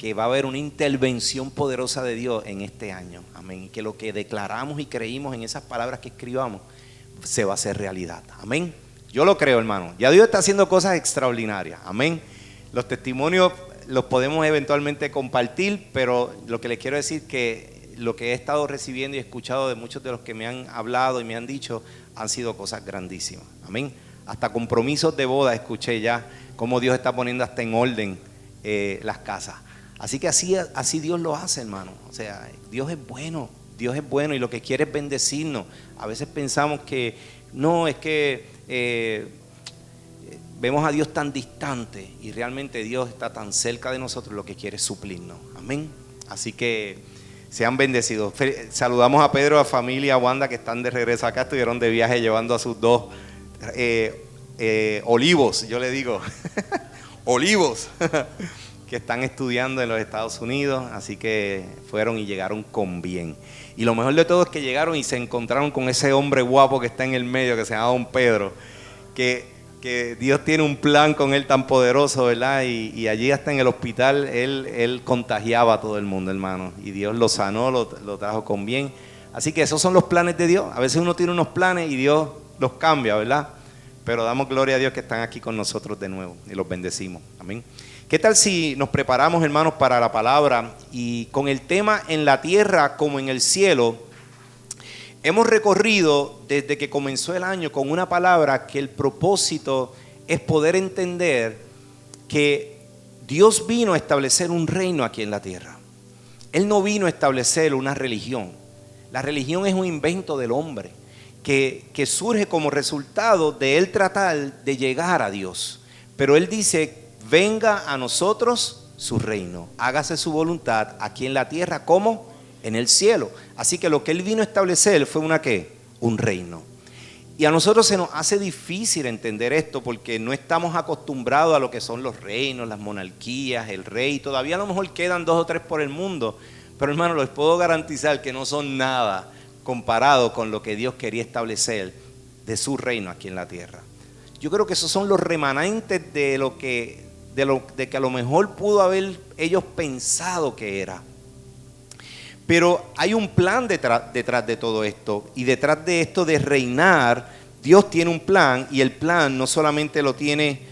que va a haber una intervención poderosa de Dios en este año. Amén. Y que lo que declaramos y creímos en esas palabras que escribamos se va a hacer realidad. Amén. Yo lo creo, hermano. Ya Dios está haciendo cosas extraordinarias. Amén. Los testimonios los podemos eventualmente compartir, pero lo que les quiero decir que lo que he estado recibiendo y escuchado de muchos de los que me han hablado y me han dicho han sido cosas grandísimas. Amén. Hasta compromisos de boda escuché ya cómo Dios está poniendo hasta en orden las casas. Así que así Dios lo hace, hermano. O sea, Dios es bueno y lo que quiere es bendecirnos. A veces pensamos que no, es que vemos a Dios tan distante y realmente Dios está tan cerca de nosotros, lo que quiere es suplirnos. Amén. Así que sean bendecidos. Saludamos a Pedro, a familia, a Wanda, que están de regreso acá, estuvieron de viaje llevando a sus dos olivos, yo le digo, olivos, que están estudiando en los Estados Unidos, así que fueron y llegaron con bien. Y lo mejor de todo es que llegaron y se encontraron con ese hombre guapo que está en el medio, que se llama Don Pedro, que Dios tiene un plan con él tan poderoso, ¿verdad? Y allí hasta en el hospital él contagiaba a todo el mundo, hermano, y Dios lo sanó, lo trajo con bien. Así que esos son los planes de Dios. A veces uno tiene unos planes y Dios los cambia, ¿verdad? Pero damos gloria a Dios que están aquí con nosotros de nuevo y los bendecimos. Amén. ¿Qué tal si nos preparamos, hermanos, para la palabra? Y con el tema en la tierra como en el cielo, hemos recorrido desde que comenzó el año con una palabra que el propósito es poder entender que Dios vino a establecer un reino aquí en la tierra. Él no vino a establecer una religión. La religión es un invento del hombre que surge como resultado de él tratar de llegar a Dios. Pero él dice: venga a nosotros su reino, hágase su voluntad aquí en la tierra como en el cielo. Así que lo que él vino a establecer fue un reino. Y a nosotros se nos hace difícil entender esto porque no estamos acostumbrados a lo que son los reinos, las monarquías, el rey. Todavía a lo mejor quedan 2 o 3 por el mundo, pero hermano, les puedo garantizar que no son nada comparado con lo que Dios quería establecer de su reino aquí en la tierra. Yo creo que esos son los remanentes de que a lo mejor pudo haber ellos pensado que era. Pero hay un plan detrás de todo esto, y detrás de esto de reinar, Dios tiene un plan, y el plan no solamente lo tiene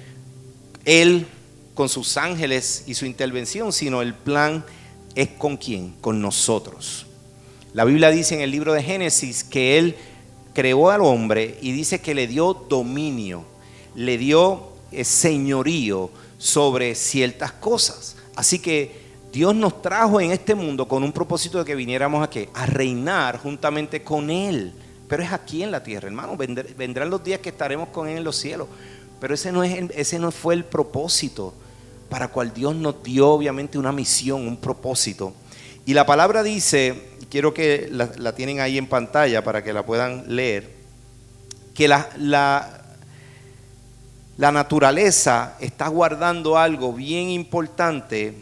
Él con sus ángeles y su intervención, sino el plan es ¿con quién? Con nosotros. La Biblia dice en el libro de Génesis que Él creó al hombre y dice que le dio dominio, le dio señorío sobre ciertas cosas. Así que Dios nos trajo en este mundo con un propósito de que viniéramos a reinar juntamente con Él. Pero es aquí en la tierra, hermano. Vendrán los días que estaremos con Él en los cielos. Pero ese no fue el propósito para cual Dios nos dio, obviamente, una misión, un propósito. Y la palabra dice, quiero que la tienen ahí en pantalla para que la puedan leer, que la naturaleza está guardando algo bien importante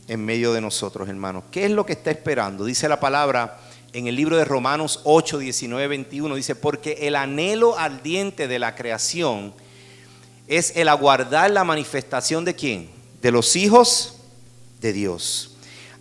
en medio de nosotros, hermanos. ¿Qué es lo que está esperando? Dice la palabra en el libro de Romanos 8, 19, 21, dice: porque el anhelo ardiente de la creación es el aguardar la manifestación ¿de quién? De los hijos de Dios.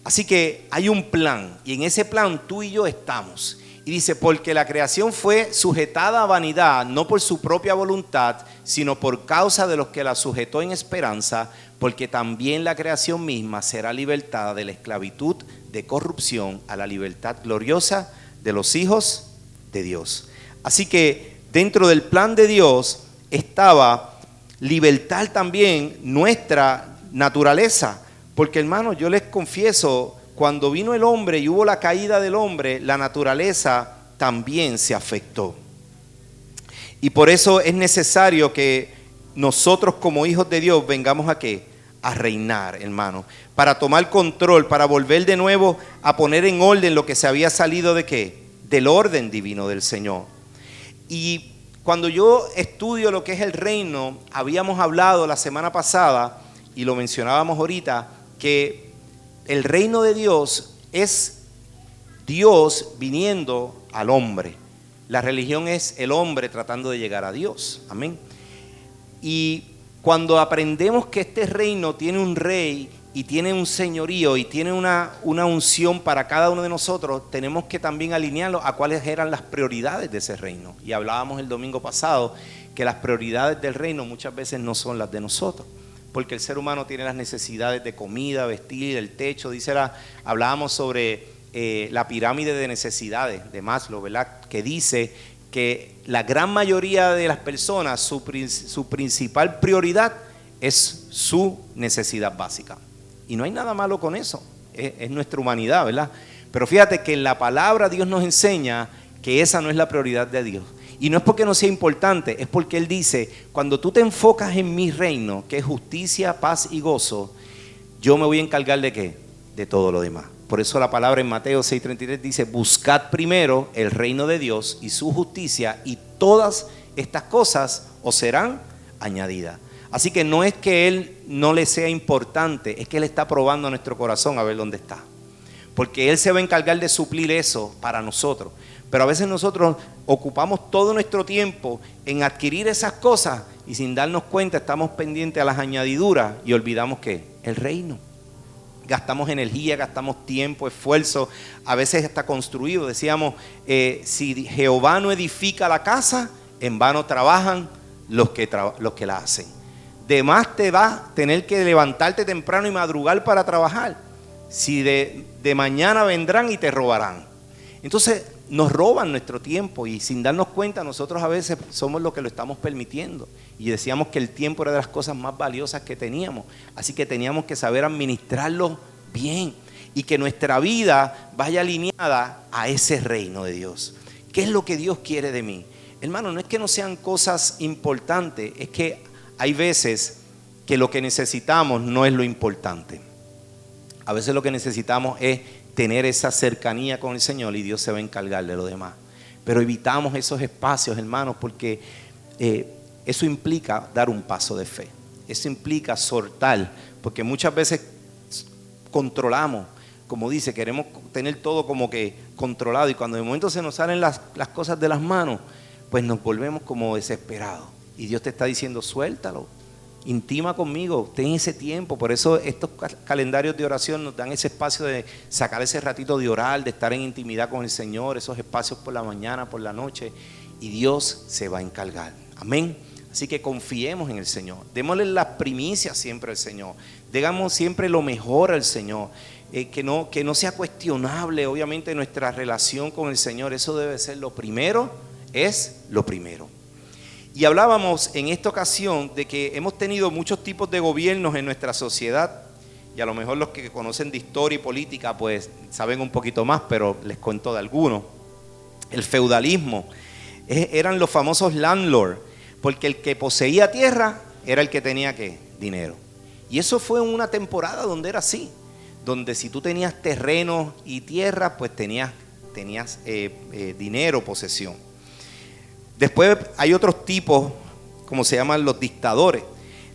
Así que hay un plan, y en ese plan tú y yo estamos. Y dice: porque la creación fue sujetada a vanidad, no por su propia voluntad, sino por causa de los que la sujetó en esperanza, porque también la creación misma será libertada de la esclavitud de corrupción a la libertad gloriosa de los hijos de Dios. Así que dentro del plan de Dios estaba libertar también nuestra naturaleza, porque hermano, yo les confieso, cuando vino el hombre y hubo la caída del hombre, la naturaleza también se afectó. Y por eso es necesario que nosotros como hijos de Dios vengamos ¿a qué? A reinar, hermano, para tomar control, para volver de nuevo a poner en orden lo que se había salido ¿de qué? Del orden divino del Señor. Y cuando yo estudio lo que es el reino, habíamos hablado la semana pasada y lo mencionábamos ahorita, que el reino de Dios es Dios viniendo al hombre. La religión es el hombre tratando de llegar a Dios. Amén. Y cuando aprendemos que este reino tiene un rey y tiene un señorío y tiene una unción para cada uno de nosotros, tenemos que también alinearlo a cuáles eran las prioridades de ese reino. Y hablábamos el domingo pasado que las prioridades del reino muchas veces no son las de nosotros, porque el ser humano tiene las necesidades de comida, vestir, el techo. Hablábamos sobre la pirámide de necesidades de Maslow, ¿verdad? Que dice que la gran mayoría de las personas, su principal prioridad es su necesidad básica. Y no hay nada malo con eso, es nuestra humanidad, ¿verdad? Pero fíjate que en la palabra Dios nos enseña que esa no es la prioridad de Dios. Y no es porque no sea importante, es porque Él dice, cuando tú te enfocas en mi reino, que es justicia, paz y gozo, yo me voy a encargar ¿de qué? De todo lo demás. Por eso la palabra en Mateo 6:33 dice, buscad primero el reino de Dios y su justicia, y todas estas cosas os serán añadidas. Así que no es que Él no le sea importante, es que Él está probando nuestro corazón a ver dónde está. Porque Él se va a encargar de suplir eso para nosotros. Pero a veces nosotros ocupamos todo nuestro tiempo en adquirir esas cosas y sin darnos cuenta estamos pendientes a las añadiduras y olvidamos que el reino. Gastamos energía, gastamos tiempo, esfuerzo, a veces está construido. Decíamos, si Jehová no edifica la casa, en vano trabajan los que la hacen. De más te va a tener que levantarte temprano y madrugar para trabajar. Si de mañana vendrán y te robarán. Entonces nos roban nuestro tiempo y sin darnos cuenta nosotros a veces somos los que lo estamos permitiendo. Y decíamos que el tiempo era de las cosas más valiosas que teníamos. Así que teníamos que saber administrarlo bien y que nuestra vida vaya alineada a ese reino de Dios. ¿Qué es lo que Dios quiere de mí? Hermano, no es que no sean cosas importantes, es que hay veces que lo que necesitamos no es lo importante. A veces lo que necesitamos es tener esa cercanía con el Señor y Dios se va a encargar de lo demás. Pero evitamos esos espacios, hermanos, porque eso implica dar un paso de fe. Eso implica soltar, porque muchas veces controlamos, como dice, queremos tener todo como que controlado y cuando de momento se nos salen las cosas de las manos, pues nos volvemos como desesperados. Y Dios te está diciendo, suéltalo, intima conmigo, ten ese tiempo. Por eso estos calendarios de oración nos dan ese espacio de sacar ese ratito de orar, de estar en intimidad con el Señor, esos espacios por la mañana, por la noche, y Dios se va a encargar. Amén. Así que confiemos en el Señor, démosle las primicias siempre al Señor, digamos siempre lo mejor al Señor, que no sea cuestionable obviamente nuestra relación con el Señor. Eso debe ser lo primero, es lo primero. Y hablábamos en esta ocasión de que hemos tenido muchos tipos de gobiernos en nuestra sociedad, y a lo mejor los que conocen de historia y política pues saben un poquito más, pero les cuento de algunos. El feudalismo, eran los famosos landlords, porque el que poseía tierra era el que tenía ¿qué? Dinero. Y eso fue una temporada donde era así, donde si tú tenías terrenos y tierra, pues tenías dinero, posesión. Después hay otros tipos, como se llaman los dictadores,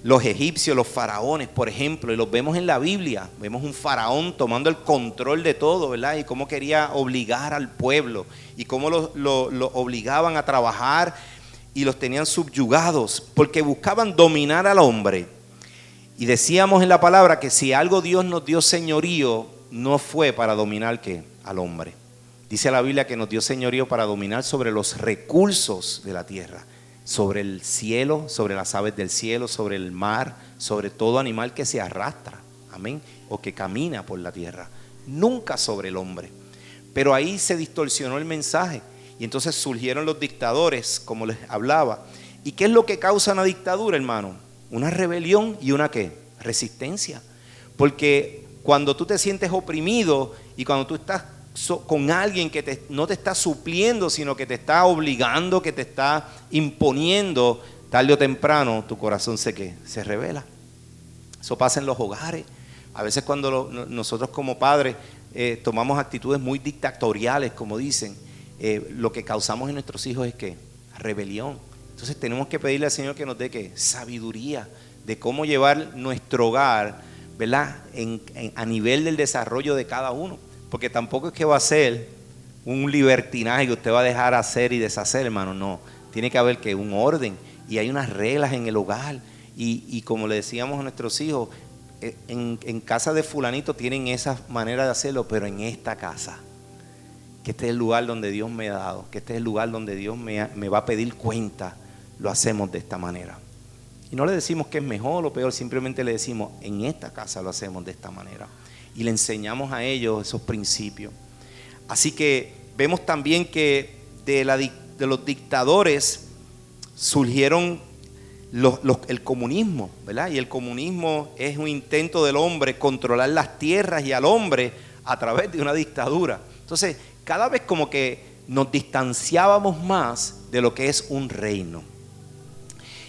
los egipcios, los faraones, por ejemplo, y los vemos en la Biblia. Vemos un faraón tomando el control de todo, ¿verdad? Y cómo quería obligar al pueblo, y cómo lo obligaban a trabajar y los tenían subyugados, porque buscaban dominar al hombre. Y decíamos en la palabra que si algo Dios nos dio señorío, no fue para dominar ¿qué? Al hombre. Dice la Biblia que nos dio señorío para dominar sobre los recursos de la tierra, sobre el cielo, sobre las aves del cielo, sobre el mar, sobre todo animal que se arrastra, amén, o que camina por la tierra, nunca sobre el hombre. Pero ahí se distorsionó el mensaje y entonces surgieron los dictadores, como les hablaba. ¿Y qué es lo que causa una dictadura, hermano? Una rebelión y una ¿qué? Resistencia. Porque cuando tú te sientes oprimido y cuando tú estás con alguien que no te está supliendo, sino que te está obligando, que te está imponiendo, tarde o temprano tu corazón se revela. Eso pasa en los hogares. A veces cuando nosotros como padres tomamos actitudes muy dictatoriales, como dicen, lo que causamos en nuestros hijos es que rebelión. Entonces tenemos que pedirle al Señor que nos dé sabiduría de cómo llevar nuestro hogar, ¿verdad? A nivel del desarrollo de cada uno. Porque tampoco es que va a ser un libertinaje que usted va a dejar hacer y deshacer, hermano. No, tiene que haber un orden y hay unas reglas en el hogar. Y como le decíamos a nuestros hijos, en casa de fulanito tienen esa manera de hacerlo, pero en esta casa, que este es el lugar donde Dios me ha dado, que este es el lugar donde Dios me va a pedir cuenta, lo hacemos de esta manera. Y no le decimos que es mejor o peor, simplemente le decimos, en esta casa lo hacemos de esta manera. Y le enseñamos a ellos esos principios. Así que vemos también que de los dictadores surgieron el comunismo, ¿verdad? Y el comunismo es un intento del hombre controlar las tierras y al hombre a través de una dictadura. Entonces, cada vez como que nos distanciábamos más de lo que es un reino.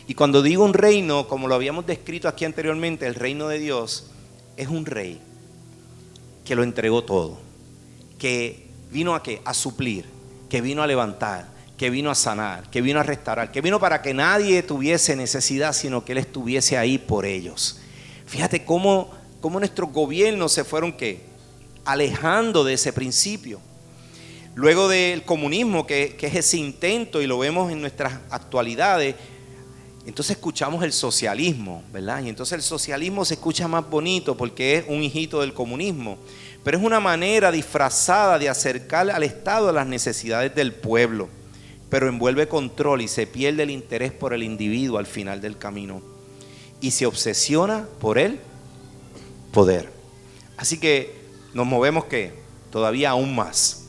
Y cuando digo un reino, como lo habíamos descrito aquí anteriormente, el reino de Dios es un rey que lo entregó todo, que vino ¿a qué? A suplir, que vino a levantar, que vino a sanar, que vino a restaurar, que vino para que nadie tuviese necesidad, sino que Él estuviese ahí por ellos. Fíjate cómo nuestros gobiernos se fueron ¿qué? Alejando de ese principio. Luego del comunismo, que es ese intento, y lo vemos en nuestras actualidades, entonces escuchamos el socialismo, ¿verdad? Y entonces el socialismo se escucha más bonito porque es un hijito del comunismo, pero es una manera disfrazada de acercar al Estado a las necesidades del pueblo, pero envuelve control y se pierde el interés por el individuo al final del camino y se obsesiona por el poder. Así que nos movemos ¿qué? Todavía aún más.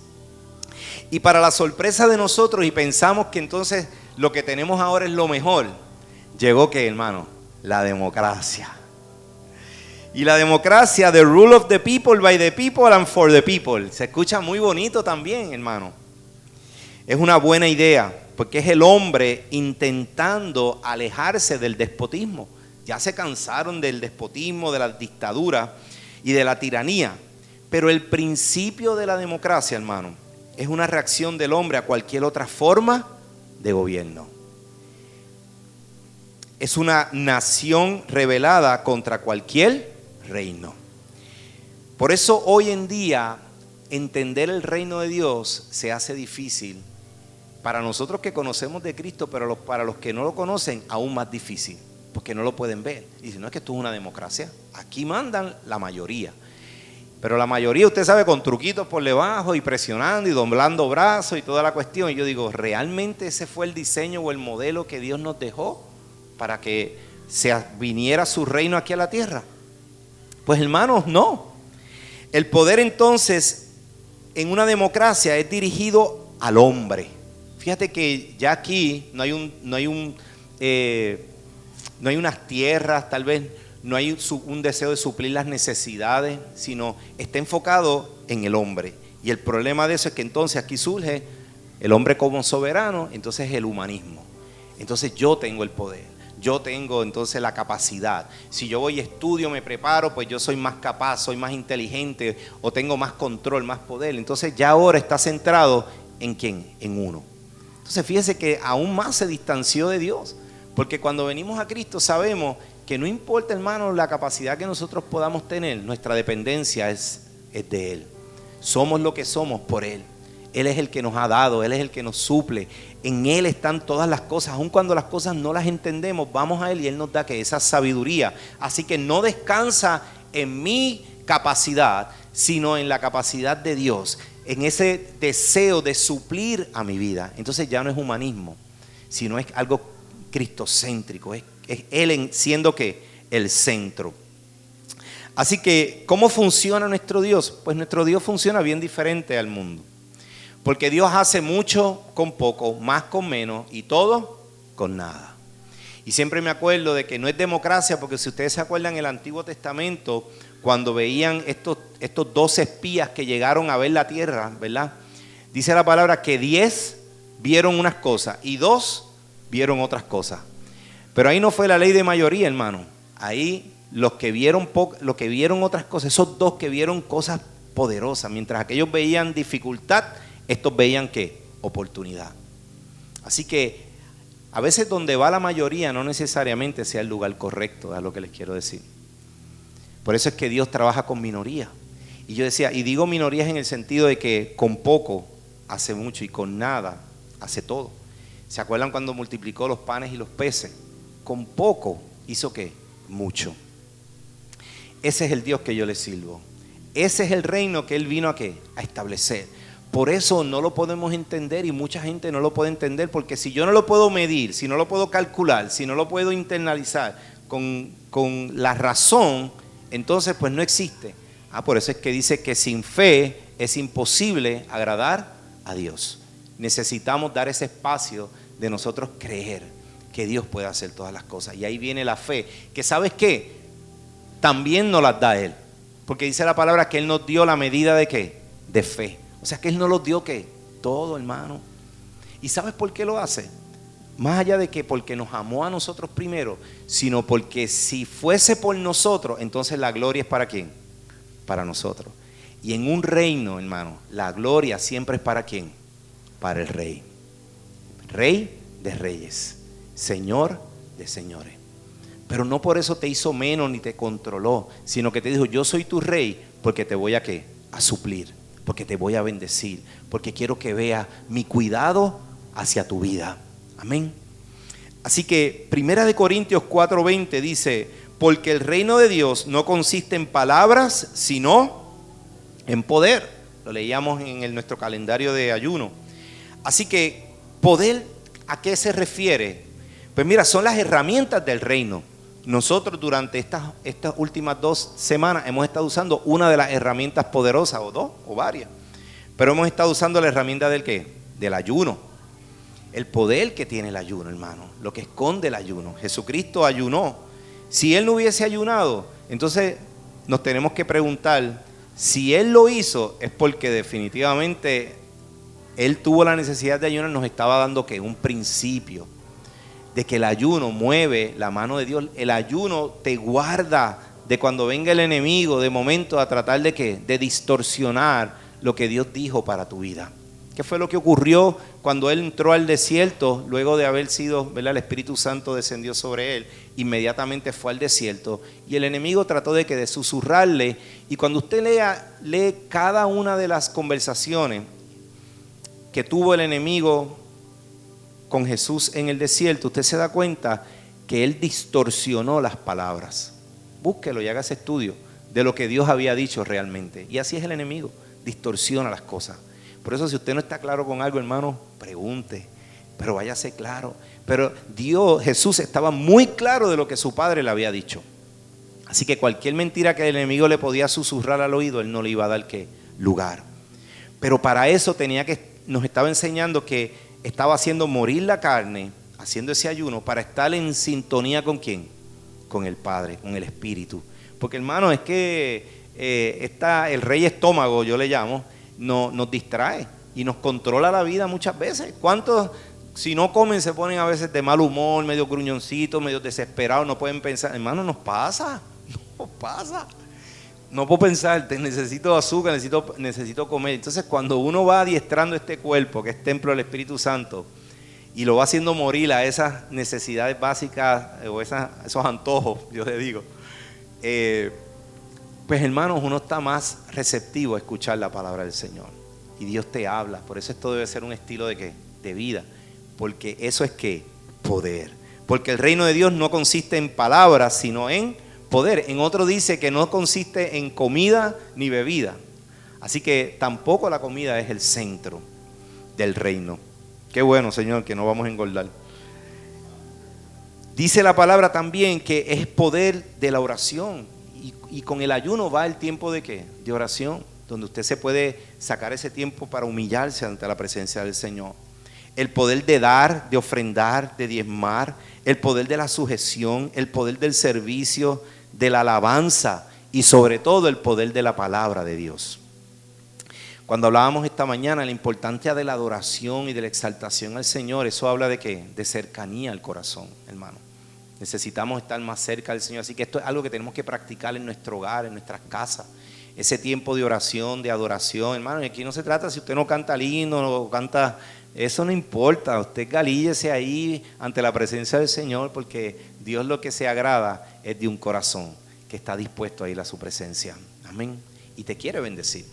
Y para la sorpresa de nosotros, y pensamos que entonces lo que tenemos ahora es lo mejor, llegó ¿qué, hermano? La democracia. Y la democracia, the rule of the people, by the people and for the people. Se escucha muy bonito también, hermano. Es una buena idea, porque es el hombre intentando alejarse del despotismo. Ya se cansaron del despotismo, de la dictadura y de la tiranía. Pero el principio de la democracia, hermano, es una reacción del hombre a cualquier otra forma de gobierno. Es una nación rebelada contra cualquier reino. Por eso hoy en día entender el reino de Dios se hace difícil para nosotros que conocemos de Cristo, pero para los que no lo conocen aún más difícil, porque no lo pueden ver. Y si no, es que esto es una democracia, aquí mandan la mayoría, pero la mayoría, usted sabe, con truquitos por debajo y presionando y doblando brazos y toda la cuestión. Y yo digo, ¿realmente ese fue el diseño o el modelo que Dios nos dejó para que viniera su reino aquí a la tierra? Pues hermanos, no. El poder entonces en una democracia es dirigido al hombre. Fíjate que ya aquí no hay unas tierras, tal vez no hay un deseo de suplir las necesidades, sino está enfocado en el hombre. Y el problema de eso es que entonces aquí surge el hombre como soberano, entonces el humanismo. Entonces yo tengo el poder. Yo tengo entonces la capacidad. Si yo voy y estudio, me preparo, pues yo soy más capaz, soy más inteligente o tengo más control, más poder. Entonces ya ahora está centrado ¿en quién? En uno. Entonces fíjese que aún más se distanció de Dios. Porque cuando venimos a Cristo sabemos que no importa, hermano, la capacidad que nosotros podamos tener, nuestra dependencia es de Él. Somos lo que somos por Él. Él es el que nos ha dado, Él es el que nos suple. En Él están todas las cosas. Aun cuando las cosas no las entendemos, vamos a Él y Él nos da que esa sabiduría. Así que no descansa en mi capacidad, sino en la capacidad de Dios, en ese deseo de suplir a mi vida. Entonces ya no es humanismo, sino es algo cristocéntrico. Es Él siendo que el centro. Así que, ¿cómo funciona nuestro Dios? Pues nuestro Dios funciona bien diferente al mundo. Porque Dios hace mucho con poco, más con menos y todo con nada. Y siempre me acuerdo de que no es democracia, porque si ustedes se acuerdan en el Antiguo Testamento, cuando veían estos 12 espías que llegaron a ver la tierra, ¿verdad? Dice la palabra que 10 vieron unas cosas y 2 vieron otras cosas. Pero ahí no fue la ley de mayoría, hermano. Ahí los que vieron otras cosas, esos 2 que vieron cosas poderosas, mientras aquellos veían dificultad, estos veían ¿qué? Oportunidad. Así que a veces donde va la mayoría no necesariamente sea el lugar correcto, es lo que les quiero decir. Por eso es que Dios trabaja con minorías. Y yo decía, y digo minorías en el sentido de que con poco hace mucho y con nada hace todo. ¿Se acuerdan cuando multiplicó los panes y los peces? Con poco hizo ¿qué? Mucho. ese es el Dios que yo le sirvo. Ese es el reino que Él vino a ¿qué? A establecer. Por eso no lo podemos entender y mucha gente no lo puede entender, porque si yo no lo puedo medir, si no lo puedo calcular, si no lo puedo internalizar con la razón, entonces pues no existe. Por eso es que dice que sin fe es imposible agradar a Dios. Necesitamos dar ese espacio de nosotros creer que Dios puede hacer todas las cosas. Y ahí viene la fe, que ¿sabes qué? También nos las da Él. Porque dice la palabra que Él nos dio la medida de ¿qué? De fe. O sea que Él nos lo dio ¿qué? Todo, hermano. ¿Y sabes por qué lo hace? Más allá de que porque nos amó a nosotros primero, sino porque si fuese por nosotros, entonces la gloria es ¿para quién? Para nosotros. Y en un reino, hermano, la gloria siempre es ¿para quién? Para el Rey. Rey de reyes, Señor de señores. Pero no por eso te hizo menos ni te controló, sino que te dijo: yo soy tu rey porque te voy a ¿qué? A suplir, porque te voy a bendecir, porque quiero que veas mi cuidado hacia tu vida. Amén. Así que 1 Corintios 4:20 dice: porque el reino de Dios no consiste en palabras, sino en poder. Lo leíamos en nuestro calendario de ayuno. Así que poder, ¿a qué se refiere? Pues mira, son las herramientas del reino. Nosotros durante estas últimas 2 semanas hemos estado usando una de las herramientas poderosas, o 2, o varias. Pero hemos estado usando la herramienta del ¿qué? Del ayuno. El poder que tiene el ayuno, hermano. Lo que esconde el ayuno. Jesucristo ayunó. Si Él no hubiese ayunado, entonces nos tenemos que preguntar, si Él lo hizo, es porque definitivamente Él tuvo la necesidad de ayunar. Nos estaba dando ¿qué? Un principio de que el ayuno mueve la mano de Dios. El ayuno te guarda de cuando venga el enemigo de momento a tratar de ¿qué? De distorsionar lo que Dios dijo para tu vida. ¿Qué fue lo que ocurrió cuando Él entró al desierto luego de haber sido, ¿verdad? El Espíritu Santo descendió sobre Él, inmediatamente fue al desierto y el enemigo trató de ¿qué? De susurrarle. Y cuando usted lee cada una de las conversaciones que tuvo el enemigo con Jesús en el desierto, usted se da cuenta que Él distorsionó las palabras. Búsquelo y haga ese estudio de lo que Dios había dicho realmente. Y así es el enemigo, distorsiona las cosas. Por eso, si usted no está claro con algo, hermano, pregunte, pero váyase claro. Pero Jesús estaba muy claro de lo que su Padre le había dicho. Así que cualquier mentira que el enemigo le podía susurrar al oído, Él no le iba a dar ¿qué? Lugar. Pero para eso nos estaba enseñando que estaba haciendo morir la carne, haciendo ese ayuno para estar en sintonía ¿con quién? Con el Padre, con el Espíritu. Porque, hermano, es que el rey estómago, yo le llamo, nos distrae y nos controla la vida muchas veces. ¿Cuántos, si no comen, se ponen a veces de mal humor, medio gruñoncitos, medio desesperados, no pueden pensar? Hermano, nos pasa. No puedo pensar, necesito azúcar, necesito comer. Entonces, cuando uno va adiestrando este cuerpo, que es templo del Espíritu Santo, y lo va haciendo morir a esas necesidades básicas o esos antojos, yo le digo, pues, hermanos, uno está más receptivo a escuchar la palabra del Señor. Y Dios te habla. Por eso esto debe ser un estilo de ¿qué? De vida. Porque eso es ¿qué? Poder. Porque el reino de Dios no consiste en palabras, sino en poder. En otro dice que no consiste en comida ni bebida. Así que tampoco la comida es el centro del reino. Qué bueno, Señor, que no vamos a engordar. Dice la palabra también que es poder de la oración. Y con el ayuno va el tiempo de ¿qué? De oración, donde usted se puede sacar ese tiempo para humillarse ante la presencia del Señor. El poder de dar, de ofrendar, de diezmar, el poder de la sujeción, el poder del servicio, de la alabanza y sobre todo el poder de la palabra de Dios. Cuando hablábamos esta mañana la importancia de la adoración y de la exaltación al Señor, eso habla de ¿qué? De cercanía al corazón, hermano. Necesitamos estar más cerca del Señor, así que esto es algo que tenemos que practicar en nuestro hogar, en nuestras casas. Ese tiempo de oración, de adoración, hermano. Y aquí no se trata si usted no canta lindo, no canta, eso no importa. Usted galíllese ahí ante la presencia del Señor, porque Dios lo que se agrada es de un corazón que está dispuesto a ir a su presencia. Amén. Y te quiere bendecir.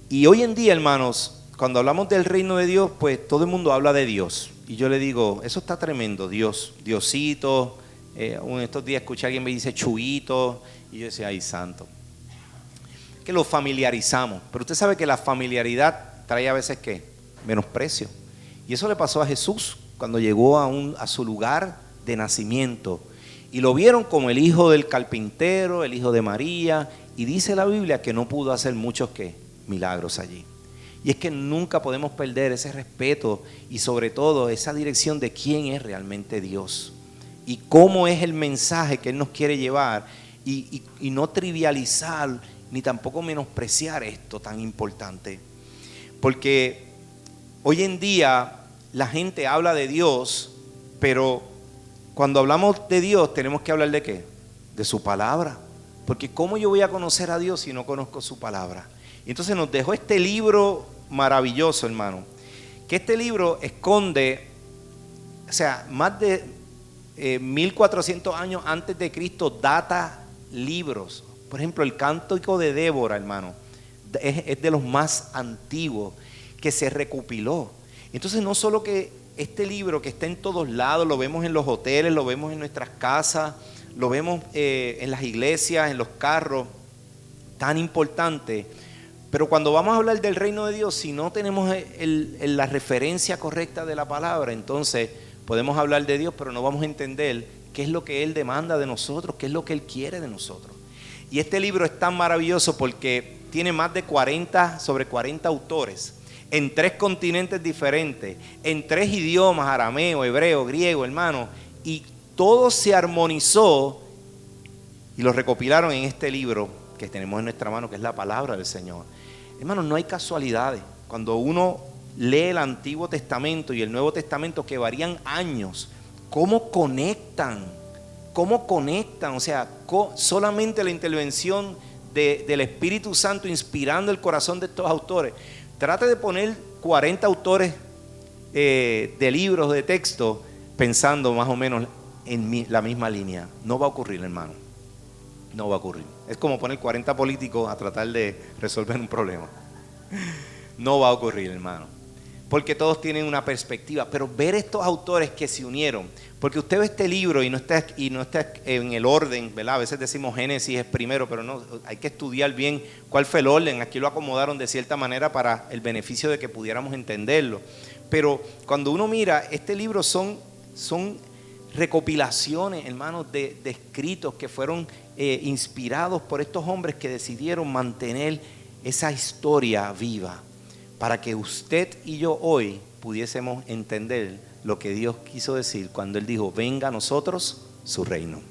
Y hoy en día, hermanos, cuando hablamos del reino de Dios, pues todo el mundo habla de Dios. Y yo le digo, eso está tremendo, Dios, Diosito. En estos días escuché a alguien me dice chuito. Y yo decía, ay, santo. Que lo familiarizamos. Pero usted sabe que la familiaridad trae a veces, ¿qué? Menosprecio. Y eso le pasó a Jesús cuando llegó a su lugar de nacimiento. Y lo vieron como el hijo del carpintero, el hijo de María. Y dice la Biblia que no pudo hacer muchos, ¿qué? Milagros allí. Y es que nunca podemos perder ese respeto y sobre todo esa dirección de quién es realmente Dios y cómo es el mensaje que Él nos quiere llevar y no trivializar ni tampoco menospreciar esto tan importante. Porque hoy en día la gente habla de Dios, pero cuando hablamos de Dios tenemos que hablar de ¿qué? De su palabra. Porque ¿cómo yo voy a conocer a Dios si no conozco su palabra? Y entonces nos dejó este libro maravilloso, hermano. Que este libro esconde, o sea, más de 1400 años antes de Cristo data libros. Por ejemplo, el Cántico de Débora, hermano, es de los más antiguos que se recopiló. Entonces no solo que este libro que está en todos lados, lo vemos en los hoteles, lo vemos en nuestras casas, lo vemos en las iglesias, en los carros, tan importante. Pero cuando vamos a hablar del reino de Dios, si no tenemos la referencia correcta de la palabra, entonces podemos hablar de Dios, pero no vamos a entender qué es lo que Él demanda de nosotros, qué es lo que Él quiere de nosotros. Y este libro es tan maravilloso porque tiene más de sobre 40 autores, en 3 continentes diferentes, en 3 idiomas, arameo, hebreo, griego, hermano, y todo se armonizó y lo recopilaron en este libro que tenemos en nuestra mano, que es la palabra del Señor. Hermanos, no hay casualidades. Cuando uno lee el Antiguo Testamento y el Nuevo Testamento, que varían años, ¿cómo conectan? O sea, solamente la intervención del Espíritu Santo inspirando el corazón de estos autores. Trate de poner 40 autores de libros, de texto, pensando más o menos en la misma línea. No va a ocurrir, hermano. No va a ocurrir. Es como poner 40 políticos a tratar de resolver un problema. No va a ocurrir, hermano. Porque todos tienen una perspectiva. Pero ver estos autores que se unieron. Porque usted ve este libro y no está en el orden, ¿verdad? A veces decimos Génesis es primero, pero no, hay que estudiar bien cuál fue el orden. Aquí lo acomodaron de cierta manera para el beneficio de que pudiéramos entenderlo. Pero cuando uno mira, este libro son recopilaciones, hermanos, de escritos que fueron inspirados por estos hombres que decidieron mantener esa historia viva para que usted y yo hoy pudiésemos entender lo que Dios quiso decir cuando Él dijo, venga a nosotros su reino.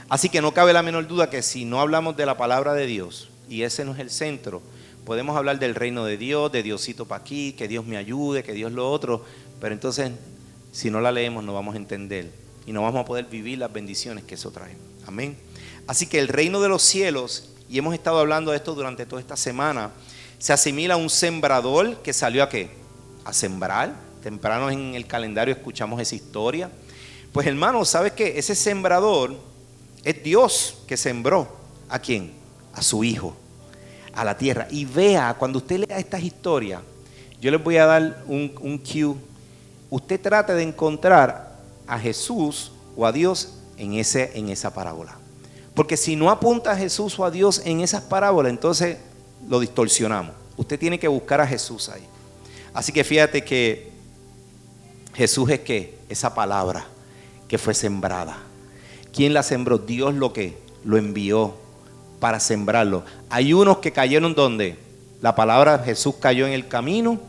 Así que no cabe la menor duda que si no hablamos de la palabra de Dios, y ese no es el centro, podemos hablar del reino de Dios, de Diosito para aquí, que Dios me ayude, que Dios lo otro, pero entonces si no la leemos no vamos a entender y no vamos a poder vivir las bendiciones que eso trae. Amén. Así que el reino de los cielos, y hemos estado hablando de esto durante toda esta semana, se asimila a un sembrador que salió ¿a qué? A sembrar. Temprano en el calendario escuchamos esa historia. Pues hermano, ¿sabes qué? Ese sembrador es Dios que sembró. ¿A quién? A su Hijo, a la tierra. Y vea, cuando usted lea estas historias, yo les voy a dar un cue. Usted trate de encontrar a Jesús o a Dios en esa parábola. Porque si no apunta a Jesús o a Dios en esas parábolas, entonces lo distorsionamos. Usted tiene que buscar a Jesús ahí. Así que fíjate que Jesús es ¿qué? Esa palabra que fue sembrada. ¿Quién la sembró? Dios lo envió para sembrarlo. Hay unos que cayeron donde la palabra Jesús cayó en el camino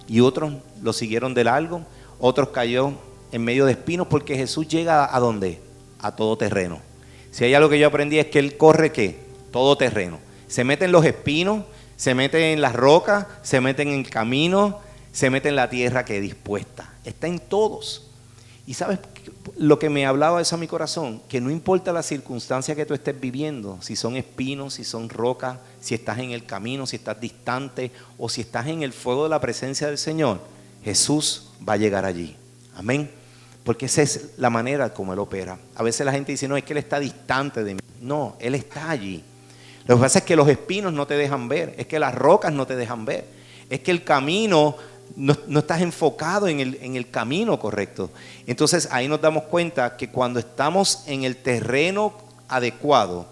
y otros lo siguieron de largo. Otros cayó en medio de espinos porque Jesús llega ¿a dónde? A todo terreno. Si hay algo que yo aprendí es que Él corre ¿qué? Todo terreno. Se mete en los espinos, se mete en las rocas, se mete en el camino, se mete en la tierra que es dispuesta. Está en todos. Y sabes lo que me hablaba eso a mi corazón, que no importa la circunstancia que tú estés viviendo, si son espinos, si son rocas, si estás en el camino, si estás distante o si estás en el fuego de la presencia del Señor, Jesús va a llegar allí. Amén. Porque esa es la manera como Él opera. A veces la gente dice, no, es que Él está distante de mí. No, Él está allí. Lo que pasa es que los espinos no te dejan ver, es que las rocas no te dejan ver, es que el camino, no estás enfocado en el camino correcto. Entonces ahí nos damos cuenta que cuando estamos en el terreno adecuado,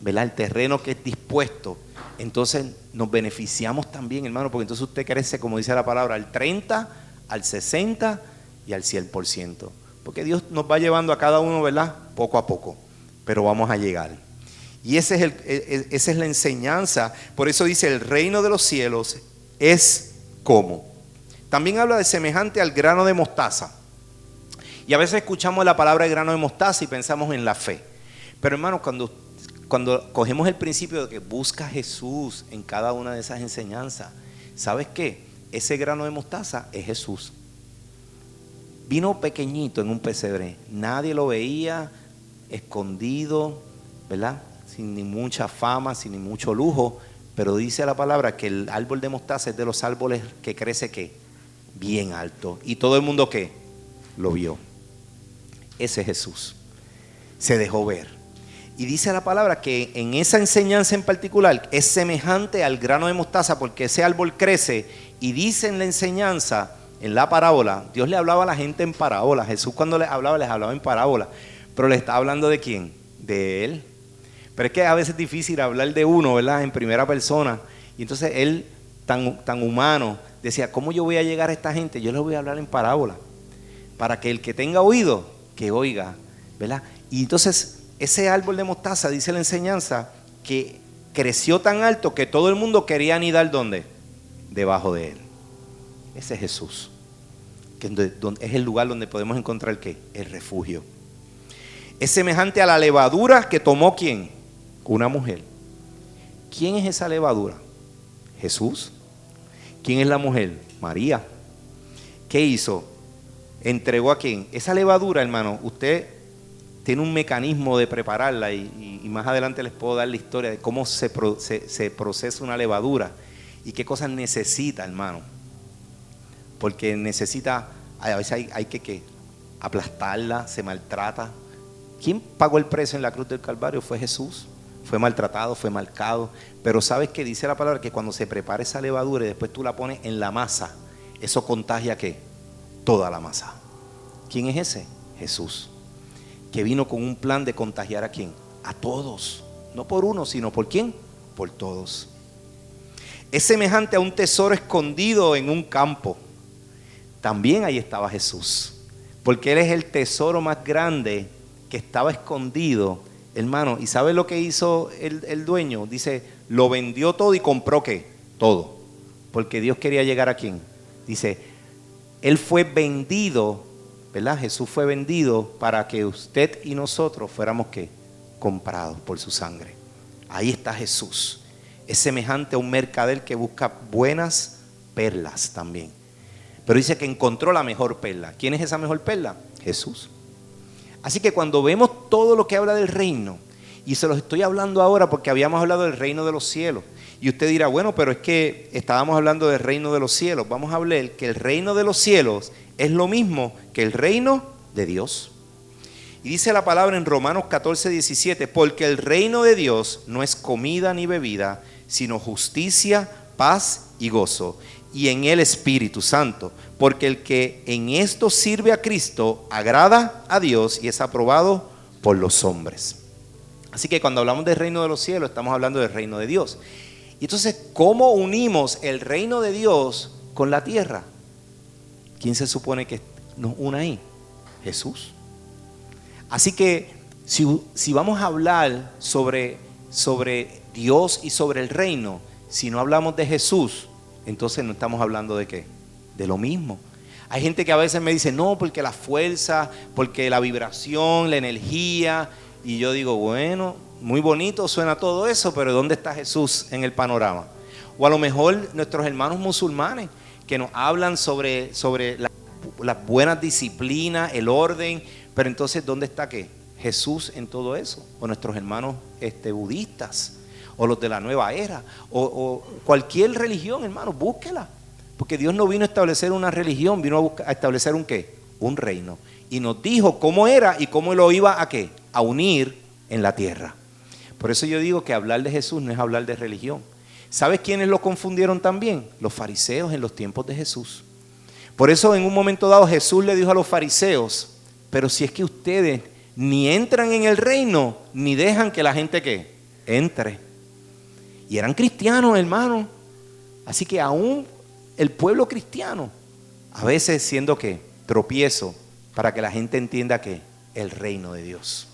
¿verdad? El terreno que es dispuesto, entonces nos beneficiamos también, hermano, porque entonces usted crece, como dice la palabra, al 30, al 60 y al 100%. Porque Dios nos va llevando a cada uno, ¿verdad? Poco a poco, pero vamos a llegar. Y esa es la enseñanza. Por eso dice, el reino de los cielos es como. También habla de semejante al grano de mostaza. Y a veces escuchamos la palabra de grano de mostaza y pensamos en la fe. Pero hermano, cuando cogemos el principio de que busca a Jesús en cada una de esas enseñanzas, ¿sabes qué? Ese grano de mostaza es Jesús. Vino pequeñito en un pesebre, nadie lo veía, escondido, ¿verdad? Sin ni mucha fama, sin ni mucho lujo, pero dice la palabra que el árbol de mostaza es de los árboles que crece ¿qué? Bien alto. Y todo el mundo ¿qué? Lo vio. Ese es Jesús. Se dejó ver. Y dice la palabra que en esa enseñanza en particular es semejante al grano de mostaza porque ese árbol crece y dice en la enseñanza, en la parábola, Dios le hablaba a la gente en parábola. Jesús cuando les hablaba en parábola. Pero le está hablando ¿de quién? De Él. Pero es que a veces es difícil hablar de uno, ¿verdad? En primera persona. Y entonces Él, tan humano, decía, ¿cómo yo voy a llegar a esta gente? Yo les voy a hablar en parábola. Para que el que tenga oído, que oiga, ¿verdad? Y entonces ese árbol de mostaza, dice la enseñanza, que creció tan alto que todo el mundo quería anidar ¿dónde? Debajo de él. Ese es Jesús, que es el lugar donde podemos encontrar ¿qué? El refugio. Es semejante a la levadura que tomó ¿quién? Una mujer. ¿Quién es esa levadura? Jesús. ¿Quién es la mujer? María. ¿Qué hizo? ¿Entregó a quién? Esa levadura, hermano, usted tiene un mecanismo de prepararla y más adelante les puedo dar la historia de cómo se procesa una levadura y qué cosas necesita, hermano. Porque necesita, a veces hay que aplastarla, se maltrata. ¿Quién pagó el precio en la cruz del Calvario? Fue Jesús. Fue maltratado, fue marcado. Pero ¿sabes qué? Dice la palabra que cuando se prepara esa levadura y después tú la pones en la masa, eso contagia ¿qué? Toda la masa. ¿Quién es ese? Jesús. Que vino con un plan de contagiar ¿a quién? A todos. No por uno, sino ¿por quién? Por todos. Es semejante a un tesoro escondido en un campo. También ahí estaba Jesús. Porque Él es el tesoro más grande que estaba escondido, hermano. ¿Y sabe lo que hizo el dueño? Dice, lo vendió todo y compró ¿qué? Todo. Porque Dios quería llegar ¿a quién? Dice, Él fue vendido, ¿verdad? Jesús fue vendido para que usted y nosotros fuéramos ¿qué? Comprados por su sangre. Ahí está Jesús. Es semejante a un mercader que busca buenas perlas también. Pero dice que encontró la mejor perla. ¿Quién es esa mejor perla? Jesús. Así que cuando vemos todo lo que habla del reino, y se los estoy hablando ahora porque habíamos hablado del reino de los cielos, y usted dirá, bueno, pero es que estábamos hablando del reino de los cielos. Vamos a hablar que el reino de los cielos es lo mismo que el reino de Dios. Y dice la palabra en Romanos 14:17, porque el reino de Dios no es comida ni bebida, sino justicia, paz y gozo, y en el Espíritu Santo, porque el que en esto sirve a Cristo agrada a Dios y es aprobado por los hombres. Así que cuando hablamos del reino de los cielos, estamos hablando del reino de Dios. Y entonces, ¿cómo unimos el reino de Dios con la tierra? ¿Quién se supone que nos une ahí? Jesús. Así que si vamos a hablar sobre Dios y sobre el reino, si no hablamos de Jesús, entonces no estamos hablando de ¿qué? De lo mismo. Hay gente que a veces me dice, no, porque la fuerza, porque la vibración, la energía. Y yo digo, bueno, muy bonito suena todo eso, pero ¿dónde está Jesús en el panorama? O a lo mejor nuestros hermanos musulmanes que nos hablan sobre las buenas disciplinas, el orden, pero entonces ¿dónde está qué? Jesús en todo eso. O nuestros hermanos budistas, o los de la nueva era, o cualquier religión, hermano, búsquela. Porque Dios no vino a establecer una religión, vino a establecer un ¿qué? Un reino. Y nos dijo cómo era y cómo lo iba a ¿qué? A unir en la tierra. Por eso yo digo que hablar de Jesús no es hablar de religión. ¿Sabes quiénes lo confundieron también? Los fariseos en los tiempos de Jesús. Por eso en un momento dado Jesús le dijo a los fariseos, pero si es que ustedes ni entran en el reino, ni dejan que la gente ¿qué? entre. Y eran cristianos, hermano. Así que aún el pueblo cristiano, a veces siendo que tropiezo para que la gente entienda que el reino de Dios,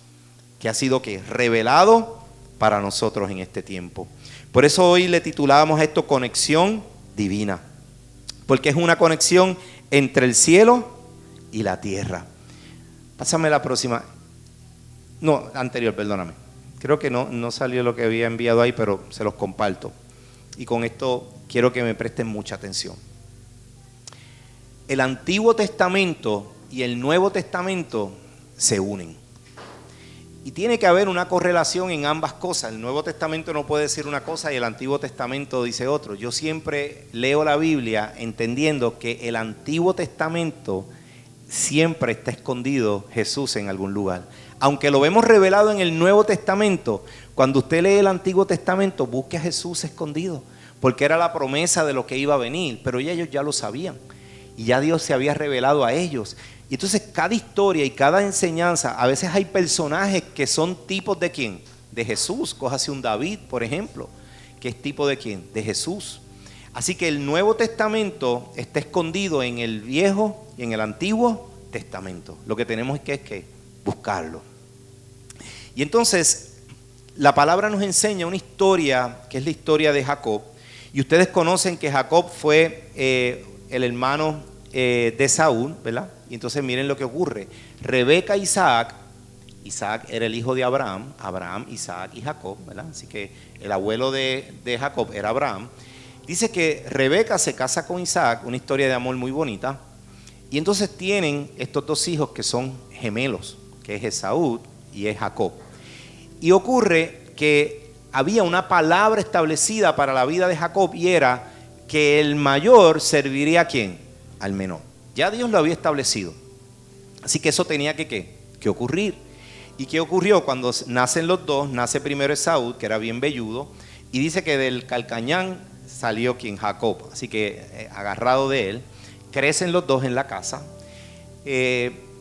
que ha sido que revelado para nosotros en este tiempo. Por eso hoy le titulábamos esto Conexión Divina, porque es una conexión entre el cielo y la tierra. Pásame la próxima. No, anterior, perdóname. Creo que no salió lo que había enviado ahí, pero se los comparto. Y con esto quiero que me presten mucha atención. El Antiguo Testamento y el Nuevo Testamento se unen. Y tiene que haber una correlación en ambas cosas. El Nuevo Testamento no puede decir una cosa y el Antiguo Testamento dice otro. Yo siempre leo la Biblia entendiendo que el Antiguo Testamento siempre está escondido Jesús en algún lugar. Aunque lo vemos revelado en el Nuevo Testamento, cuando usted lee el Antiguo Testamento, busque a Jesús escondido, porque era la promesa de lo que iba a venir, pero ellos ya lo sabían y ya Dios se había revelado a ellos. Y entonces cada historia y cada enseñanza, a veces hay personajes que son tipos de ¿quién? De Jesús. Cójase un David, por ejemplo, que es tipo de ¿quién? De Jesús. Así que el Nuevo Testamento está escondido en el Viejo y en el Antiguo Testamento. Lo que tenemos es que buscarlo. Y entonces la palabra nos enseña una historia que es la historia de Jacob. Y ustedes conocen que Jacob fue el hermano de Saúl, ¿verdad? Y entonces miren lo que ocurre. Rebeca e Isaac era el hijo de Abraham, Isaac y Jacob, ¿verdad? Así que el abuelo de Jacob era Abraham. Dice que Rebeca se casa con Isaac, una historia de amor muy bonita. Y entonces tienen estos dos hijos que son gemelos, que es Esaú y es Jacob. Y ocurre que había una palabra establecida para la vida de Jacob y era que el mayor serviría ¿a quién? Al menor. Ya Dios lo había establecido. Así que eso tenía que ocurrir. ¿Y qué ocurrió? Cuando nacen los dos, nace primero Esaú, que era bien velludo, y dice que del calcañán salió quien Jacob. Así que agarrado de él, crecen los dos en la casa.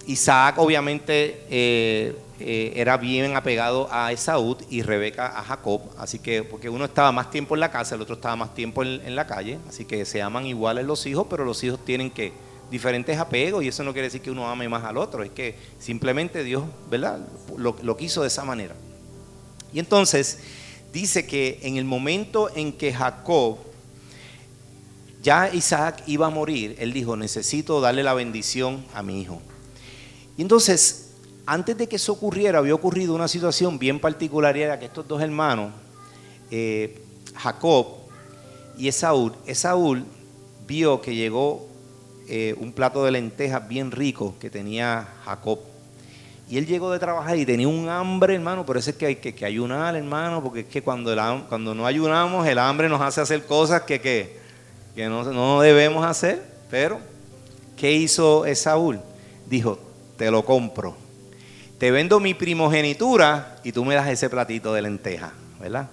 Isaac obviamente era bien apegado a Esaú y Rebeca a Jacob, así que porque uno estaba más tiempo en la casa, el otro estaba más tiempo en la calle, así que se aman iguales los hijos, pero los hijos tienen diferentes apegos y eso no quiere decir que uno ame más al otro, es que simplemente Dios, ¿verdad?, lo quiso de esa manera. Y entonces dice que en el momento en que Jacob, ya Isaac iba a morir, él dijo, necesito darle la bendición a mi hijo. Y entonces, antes de que eso ocurriera, había ocurrido una situación bien particular, y era que estos dos hermanos, Jacob y Esaú vio que llegó un plato de lentejas bien rico que tenía Jacob. Y él llegó de trabajar y tenía un hambre, hermano. Por eso es que hay que ayunar, hermano, porque es que cuando no ayunamos, el hambre nos hace hacer cosas que no debemos hacer. Pero, ¿qué hizo Esaú? Dijo, te lo compro. Te vendo mi primogenitura y tú me das ese platito de lentejas, ¿verdad?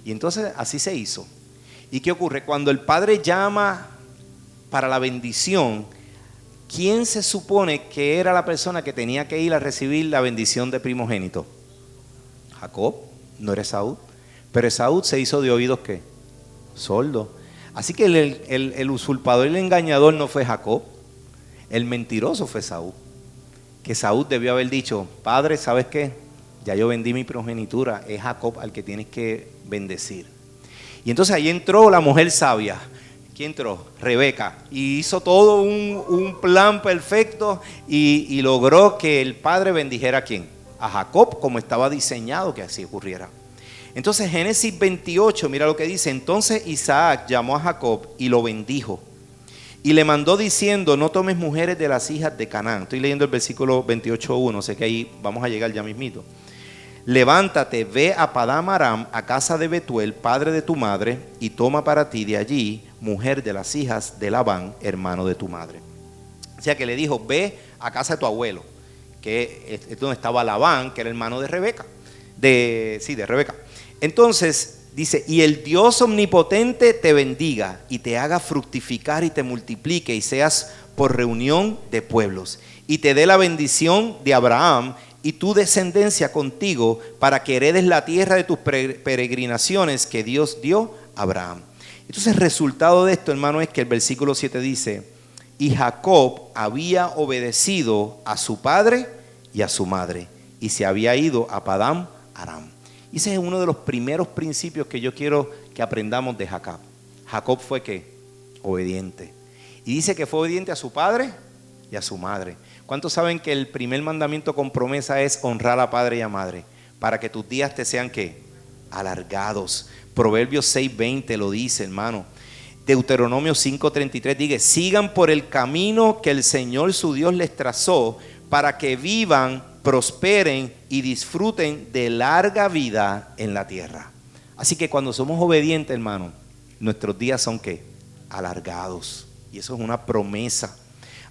Y entonces así se hizo. ¿Y qué ocurre? Cuando el padre llama para la bendición, ¿quién se supone que era la persona que tenía que ir a recibir la bendición de primogénito? Jacob, no era Esaú. Pero Esaú se hizo de oídos ¿qué? Sordos. Así que el usurpador y el engañador no fue Jacob, el mentiroso fue Esaú. Que Esaú debió haber dicho, padre, ¿sabes qué? Ya yo vendí mi primogenitura, es Jacob al que tienes que bendecir. Y entonces ahí entró la mujer sabia. ¿Quién entró? Rebeca. Y hizo todo un plan perfecto y logró que el padre bendijera ¿a quién? A Jacob, como estaba diseñado que así ocurriera. Entonces Génesis 28, mira lo que dice. Entonces Isaac llamó a Jacob y lo bendijo. Y le mandó diciendo, no tomes mujeres de las hijas de Canaán. Estoy leyendo el versículo 28:1, sé que ahí vamos a llegar ya mismito. Levántate, ve a Padán Aram, a casa de Betuel, padre de tu madre, y toma para ti de allí mujer de las hijas de Labán, hermano de tu madre. O sea que le dijo, ve a casa de tu abuelo, que es donde estaba Labán, que era hermano de Rebeca. De Rebeca. Entonces dice, y el Dios omnipotente te bendiga y te haga fructificar y te multiplique y seas por reunión de pueblos. Y te dé la bendición de Abraham y tu descendencia contigo, para que heredes la tierra de tus peregrinaciones que Dios dio a Abraham. Entonces el resultado de esto, hermano, es que el versículo 7 dice: y Jacob había obedecido a su padre y a su madre, y se había ido a Padán Aram. Y ese es uno de los primeros principios que yo quiero que aprendamos de Jacob. Jacob fue ¿qué? Obediente. Y dice que fue obediente a su padre y a su madre. ¿Cuántos saben que el primer mandamiento con promesa es honrar a padre y a madre? Para que tus días te sean ¿qué? Alargados. Proverbios 6:20 lo dice, hermano. Deuteronomio 5:33 dice: sigan por el camino que el Señor su Dios les trazó, para que vivan, prosperen y disfruten de larga vida en la tierra. Así que cuando somos obedientes, hermano, nuestros días son ¿qué? Alargados. Y eso es una promesa.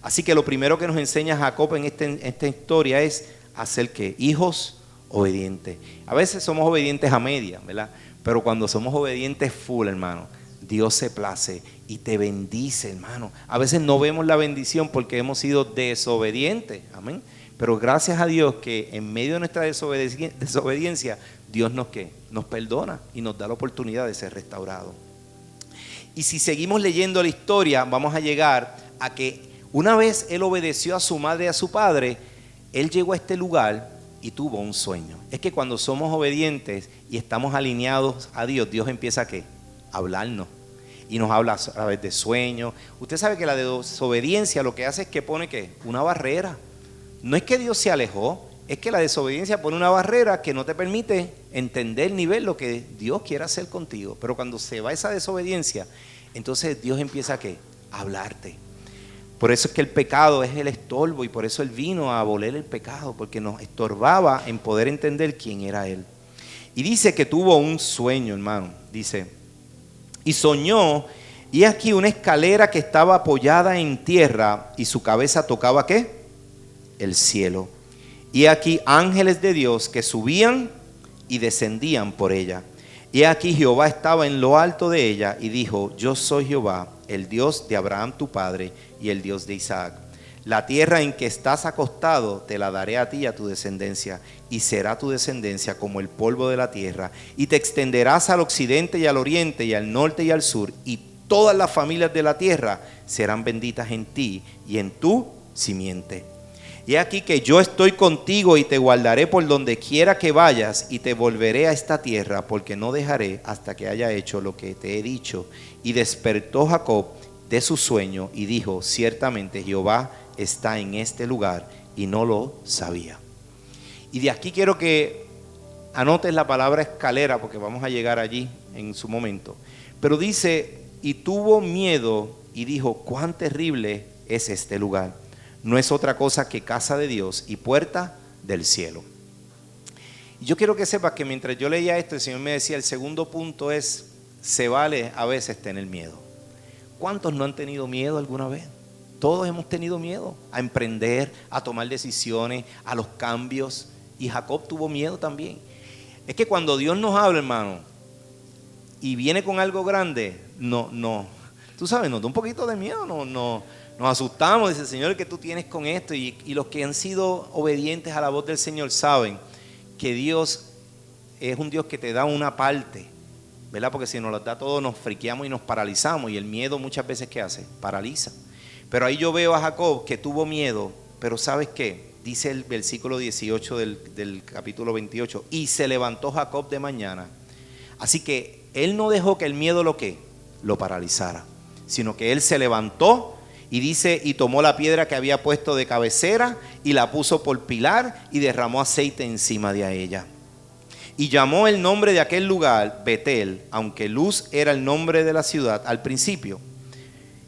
Así que lo primero que nos enseña Jacob en esta historia es hacer ¿qué? Hijos obedientes. A veces somos obedientes a media, ¿verdad? Pero cuando somos obedientes full, hermano, Dios se place y te bendice, hermano. A veces no vemos la bendición porque hemos sido desobedientes, amén. Pero gracias a Dios que en medio de nuestra desobediencia, Dios nos perdona y nos da la oportunidad de ser restaurados. Y si seguimos leyendo la historia, vamos a llegar a que una vez él obedeció a su madre y a su padre, él llegó a este lugar y tuvo un sueño. Es que cuando somos obedientes y estamos alineados a Dios, Dios empieza ¿qué? A hablarnos. Y nos habla a través de sueños. Usted sabe que la desobediencia lo que hace es que pone ¿qué? Una barrera. No es que Dios se alejó, es que la desobediencia pone una barrera que no te permite entender ni ver lo que Dios quiere hacer contigo. Pero cuando se va esa desobediencia, entonces Dios empieza ¿qué? A hablarte. Por eso es que el pecado es el estorbo, y por eso Él vino a abolir el pecado, porque nos estorbaba en poder entender quién era Él. Y dice que tuvo un sueño, hermano. Dice: y soñó, y aquí una escalera que estaba apoyada en tierra, y su cabeza tocaba ¿qué? El cielo. Y aquí ángeles de Dios que subían y descendían por ella. Y aquí Jehová estaba en lo alto de ella, y dijo: yo soy Jehová, el Dios de Abraham tu padre, y el Dios de Isaac. La tierra en que estás acostado te la daré a ti y a tu descendencia, y será tu descendencia como el polvo de la tierra, y te extenderás al occidente y al oriente y al norte y al sur, y todas las familias de la tierra serán benditas en ti y en tu simiente. Y aquí que yo estoy contigo y te guardaré por donde quiera que vayas, y te volveré a esta tierra, porque no dejaré hasta que haya hecho lo que te he dicho. Y despertó Jacob de su sueño y dijo: ciertamente Jehová está en este lugar, y no lo sabía. Y de aquí quiero que anotes la palabra escalera, porque vamos a llegar allí en su momento. Pero dice: y tuvo miedo y dijo: cuán terrible es este lugar. No es otra cosa que casa de Dios y puerta del cielo. Y yo quiero que sepas que mientras yo leía esto, el Señor me decía: el segundo punto es: se vale a veces tener miedo. ¿Cuántos no han tenido miedo alguna vez? Todos hemos tenido miedo a emprender, a tomar decisiones, a los cambios. Y Jacob tuvo miedo también. Es que cuando Dios nos habla, hermano, y viene con algo grande, tú sabes, nos da un poquito de miedo, nos asustamos. Dice: Señor, ¿qué tú tienes con esto? Y los que han sido obedientes a la voz del Señor saben que Dios es un Dios que te da una parte, ¿verdad? Porque si nos lo da todo, nos friqueamos y nos paralizamos. Y el miedo muchas veces, ¿qué hace? Paraliza. Pero ahí yo veo a Jacob que tuvo miedo, pero ¿sabes qué? Dice el versículo 18 del capítulo 28: y se levantó Jacob de mañana. Así que él no dejó que el miedo lo paralizara, sino que él se levantó. Y dice: y tomó la piedra que había puesto de cabecera y la puso por pilar, y derramó aceite encima de ella. Y llamó el nombre de aquel lugar Betel, aunque Luz era el nombre de la ciudad al principio.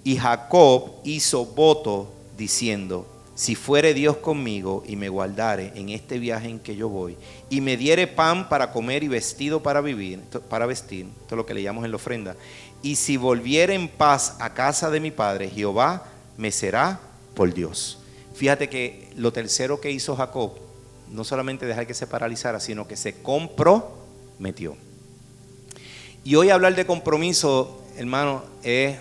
Y Jacob hizo voto diciendo: si fuere Dios conmigo y me guardare en este viaje en que yo voy, y me diere pan para comer y vestido para vestir, esto es lo que leíamos en la ofrenda, y si volviere en paz a casa de mi padre, Jehová me será por Dios. Fíjate que lo tercero que hizo Jacob, no solamente dejar que se paralizara, sino que se comprometió. Y hoy hablar de compromiso, hermano, es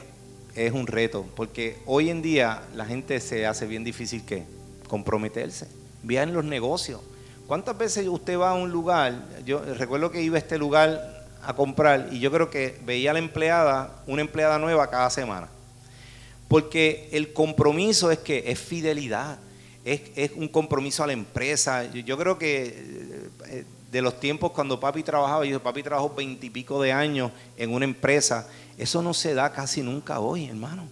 un reto, porque hoy en día la gente se hace bien difícil que comprometerse. Vean los negocios. ¿Cuántas veces usted va a un lugar? Yo recuerdo que iba a este lugar a comprar y yo creo que veía a la empleada, una empleada nueva cada semana. Porque el compromiso es que es fidelidad, es un compromiso a la empresa. Yo creo que de los tiempos cuando papi trabajaba, papi trabajó 20 y pico de años en una empresa, eso no se da casi nunca hoy, hermano.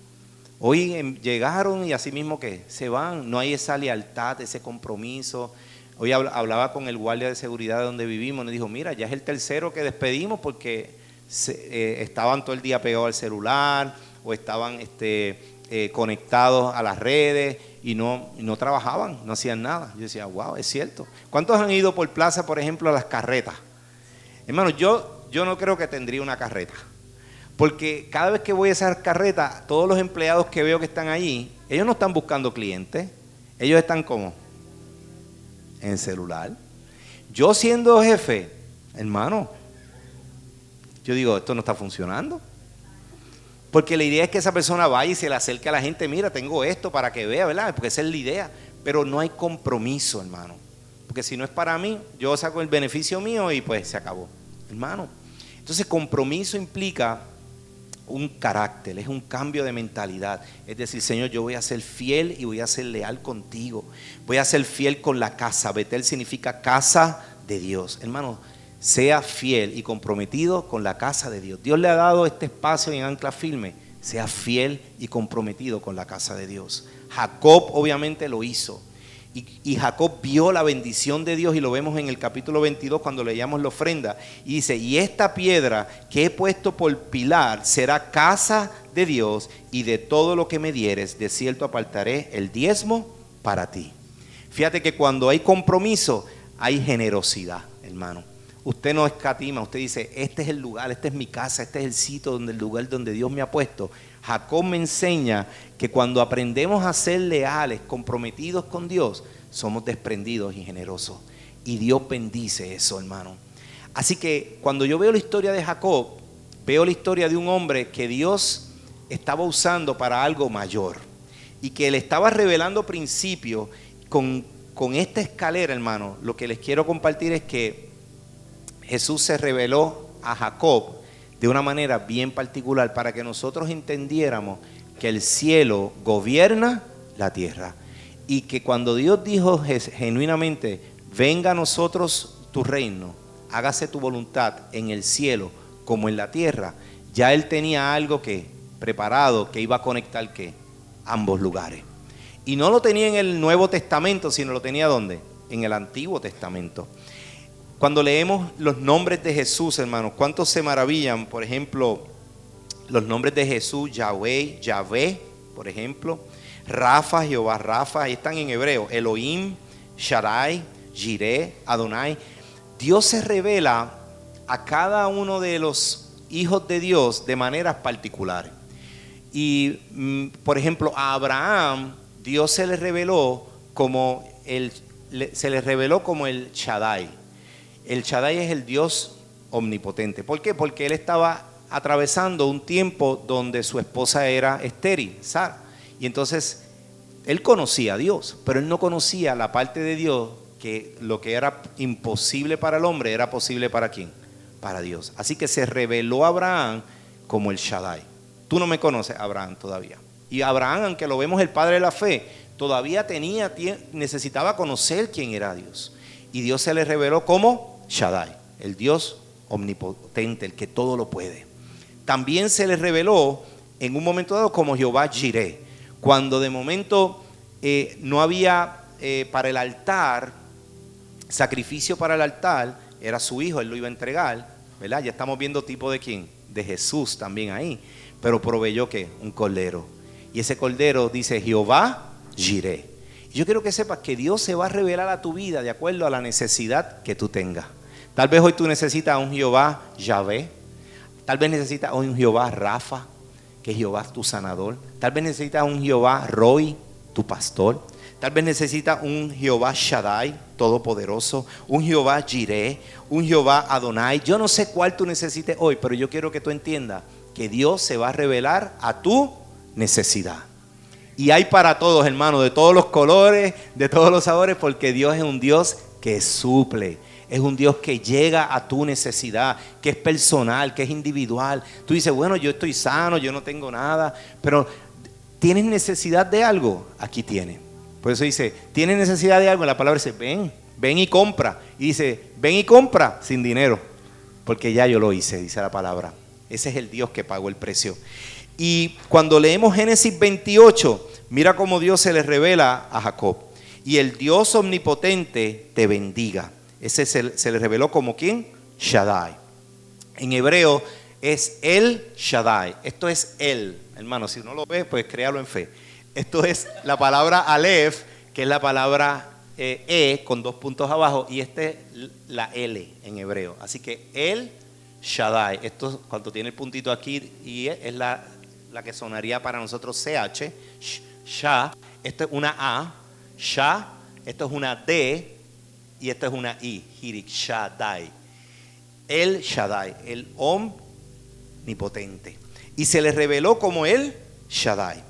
Hoy llegaron y así mismo que se van, no hay esa lealtad, ese compromiso. Hoy hablaba con el guardia de seguridad de donde vivimos, nos dijo, mira, ya es el tercero que despedimos porque estaban todo el día pegados al celular o estaban conectados a las redes y no trabajaban, no hacían nada. Yo decía, wow, es cierto. ¿Cuántos han ido por plaza, por ejemplo, a las carretas? Hermano, yo no creo que tendría una carreta. Porque cada vez que voy a esas carretas, todos los empleados que veo que están allí, ellos no están buscando clientes, ellos están como en el celular. Yo siendo jefe, hermano, yo digo, esto no está funcionando. Porque la idea es que esa persona vaya y se le acerque a la gente, mira, tengo esto para que vea, ¿verdad? Porque esa es la idea. Pero no hay compromiso, hermano. Porque si no es para mí, yo saco el beneficio mío y pues se acabó, hermano. Entonces compromiso implica un carácter, es un cambio de mentalidad. Es decir, Señor, yo voy a ser fiel y voy a ser leal contigo. Voy a ser fiel con la casa. Betel significa casa de Dios. Hermano, sea fiel y comprometido con la casa de Dios. Dios le ha dado este espacio en Ancla Firme. Sea fiel y comprometido con la casa de Dios. Jacob obviamente lo hizo. Y Jacob vio la bendición de Dios y lo vemos en el capítulo 22 cuando leíamos la ofrenda. Y dice, y esta piedra que he puesto por pilar será casa de Dios y de todo lo que me dieres, de cierto apartaré el diezmo para ti. Fíjate que cuando hay compromiso hay generosidad, hermano. Usted no escatima, usted dice, este es el lugar, esta es mi casa, este es el sitio, el lugar donde Dios me ha puesto. Jacob me enseña que cuando aprendemos a ser leales, comprometidos con Dios, somos desprendidos y generosos. Y Dios bendice eso, hermano. Así que cuando yo veo la historia de Jacob, veo la historia de un hombre que Dios estaba usando para algo mayor. Y que le estaba revelando principios con esta escalera, hermano. Lo que les quiero compartir es que Jesús se reveló a Jacob de una manera bien particular para que nosotros entendiéramos que el cielo gobierna la tierra y que cuando Dios dijo genuinamente, venga a nosotros tu reino, hágase tu voluntad en el cielo como en la tierra, ya Él tenía algo que preparado que iba a conectar que ambos lugares. Y no lo tenía en el Nuevo Testamento, sino lo tenía ¿dónde? En el Antiguo Testamento. Cuando leemos los nombres de Jesús, hermanos, ¿cuántos se maravillan? Por ejemplo, los nombres de Jesús, Yahweh, Yahvé, por ejemplo, Rafa, Jehová Rafa, ahí están en hebreo, Elohim, Shaddai, Jireh, Adonai. Dios se revela a cada uno de los hijos de Dios de maneras particulares. Y, por ejemplo, a Abraham, Dios se le reveló como el Shaddai. El Shaddai es el Dios omnipotente. ¿Por qué? Porque él estaba atravesando un tiempo donde su esposa era estéril, Sara. Y entonces él conocía a Dios, pero él no conocía la parte de Dios que lo que era imposible para el hombre era posible para ¿quién? Para Dios. Así que se reveló a Abraham como el Shaddai. Tú no me conoces, Abraham, todavía. Y Abraham, aunque lo vemos el padre de la fe, todavía necesitaba conocer quién era Dios. Y Dios se le reveló como Shaddai, el Dios omnipotente, el que todo lo puede. También se le reveló en un momento dado como Jehová Jireh. Cuando de momento no había para el altar, sacrificio para el altar, era su hijo, él lo iba a entregar, ¿verdad? Ya estamos viendo tipo de quién, de Jesús también ahí. Pero proveyó ¿qué? Un cordero. Y ese cordero dice Jehová Jireh. Yo quiero que sepas que Dios se va a revelar a tu vida de acuerdo a la necesidad que tú tengas. Tal vez hoy tú necesitas un Jehová Yahvé. Tal vez necesitas un Jehová Rafa, que es Jehová tu sanador. Tal vez necesitas un Jehová Roy, tu pastor. Tal vez necesitas un Jehová Shaddai, todopoderoso. Un Jehová Jireh, un Jehová Adonai. Yo no sé cuál tú necesites hoy, pero yo quiero que tú entiendas que Dios se va a revelar a tu necesidad. Y hay para todos, hermanos, de todos los colores, de todos los sabores, porque Dios es un Dios que suple. Es un Dios que llega a tu necesidad, que es personal, que es individual. Tú dices, bueno, yo estoy sano, yo no tengo nada, pero ¿tienes necesidad de algo? Aquí tienes. Por eso dice, ¿tienes necesidad de algo? La palabra dice, ven y compra. Y dice, ven y compra sin dinero, porque ya yo lo hice, dice la palabra. Ese es el Dios que pagó el precio. Y cuando leemos Génesis 28, mira cómo Dios se le revela a Jacob. Y el Dios omnipotente te bendiga. Ese se le reveló como ¿quién? Shaddai. En hebreo es el Shaddai. Esto es él. Hermano, si no lo ves, pues créalo en fe. Esto es la palabra Aleph, que es la palabra con 2 puntos abajo. Y esta es la L en hebreo. Así que el Shaddai. Esto cuando tiene el puntito aquí y es la que sonaría para nosotros CH. Shah. Esto es una A. Shah. Esto es una D. Y esta es una I, Hirik Shaddai. El Shaddai, el omnipotente. Y se le reveló como el Shaddai.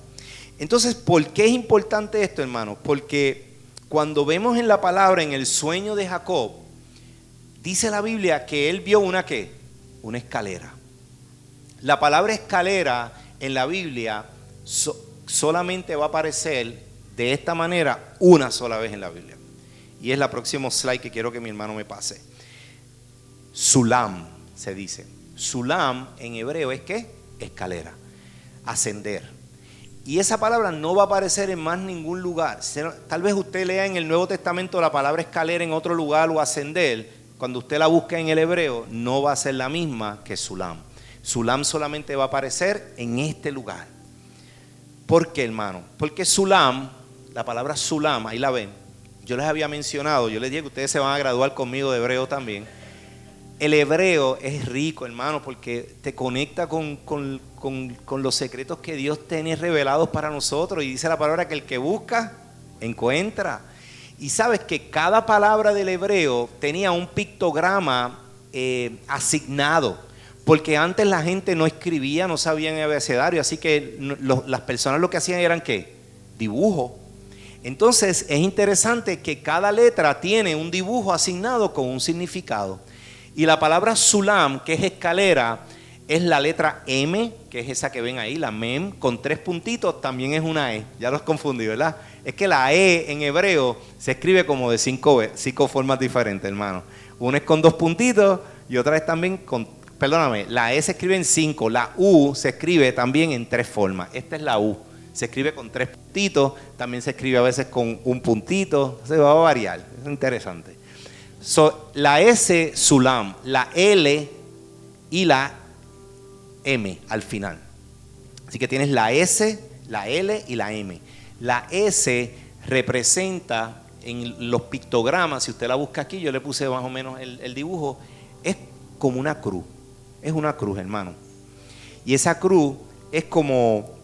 Entonces, ¿por qué es importante esto, hermanos? Porque cuando vemos en la palabra, en el sueño de Jacob, dice la Biblia que él vio una ¿qué? Una escalera. La palabra escalera en la Biblia solamente va a aparecer de esta manera una sola vez en la Biblia. Y es la próxima slide que quiero que mi hermano me pase. Sulam se dice. Sulam en hebreo es ¿qué? Escalera. Ascender. Y esa palabra no va a aparecer en más ningún lugar. Tal vez usted lea en el Nuevo Testamento la palabra escalera en otro lugar o ascender. Cuando usted la busca en el hebreo, no va a ser la misma que Sulam. Sulam solamente va a aparecer en este lugar. ¿Por qué, hermano? Porque Sulam, la palabra Sulam, ahí la ven. Yo les había mencionado, yo les dije que ustedes se van a graduar conmigo de hebreo también. El hebreo es rico, hermano, porque te conecta con los secretos que Dios tiene revelados para nosotros. Y dice la palabra que el que busca, encuentra. Y sabes que cada palabra del hebreo tenía un pictograma asignado. Porque antes la gente no escribía, no sabían el abecedario. Así que las personas lo que hacían eran ¿qué? Dibujo. Entonces es interesante que cada letra tiene un dibujo asignado con un significado. Y la palabra Sulam, que es escalera, es la letra M, que es esa que ven ahí, la Mem, con 3 puntitos, también es una E. Ya los confundí, ¿verdad? Es que la E en hebreo se escribe como de 5 formas diferentes, hermano. Una es con 2 puntitos y otra es también con, perdóname, la E se escribe en 5, la U se escribe también en 3 formas. Esta es la U. Se escribe con 3 puntitos, también se escribe a veces con un puntito, se va a variar, es interesante. La S, Sulam, la L y la M al final. Así que tienes la S, la L y la M. La S representa en los pictogramas, si usted la busca aquí, yo le puse más o menos el dibujo, es como una cruz, es una cruz, hermano. Y esa cruz es como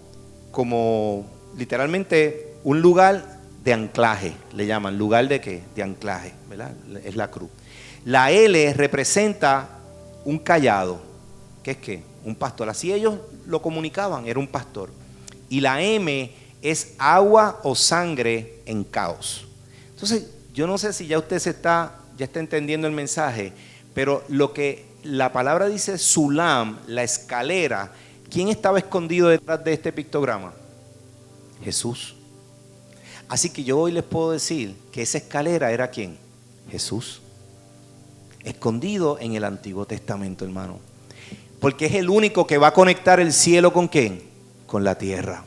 literalmente un lugar de anclaje, le llaman, lugar de qué, de anclaje, ¿verdad? Es la cruz. La L representa un cayado, que es qué, un pastor, así ellos lo comunicaban, era un pastor. Y la M es agua o sangre en caos. Entonces, yo no sé si ya usted ya está entendiendo el mensaje, pero lo que la palabra dice Sulam, la escalera, ¿quién estaba escondido detrás de este pictograma? Jesús. Así que yo hoy les puedo decir que esa escalera era ¿quién? Jesús. Escondido en el Antiguo Testamento, hermano. Porque es el único que va a conectar el cielo ¿con quién? Con la tierra.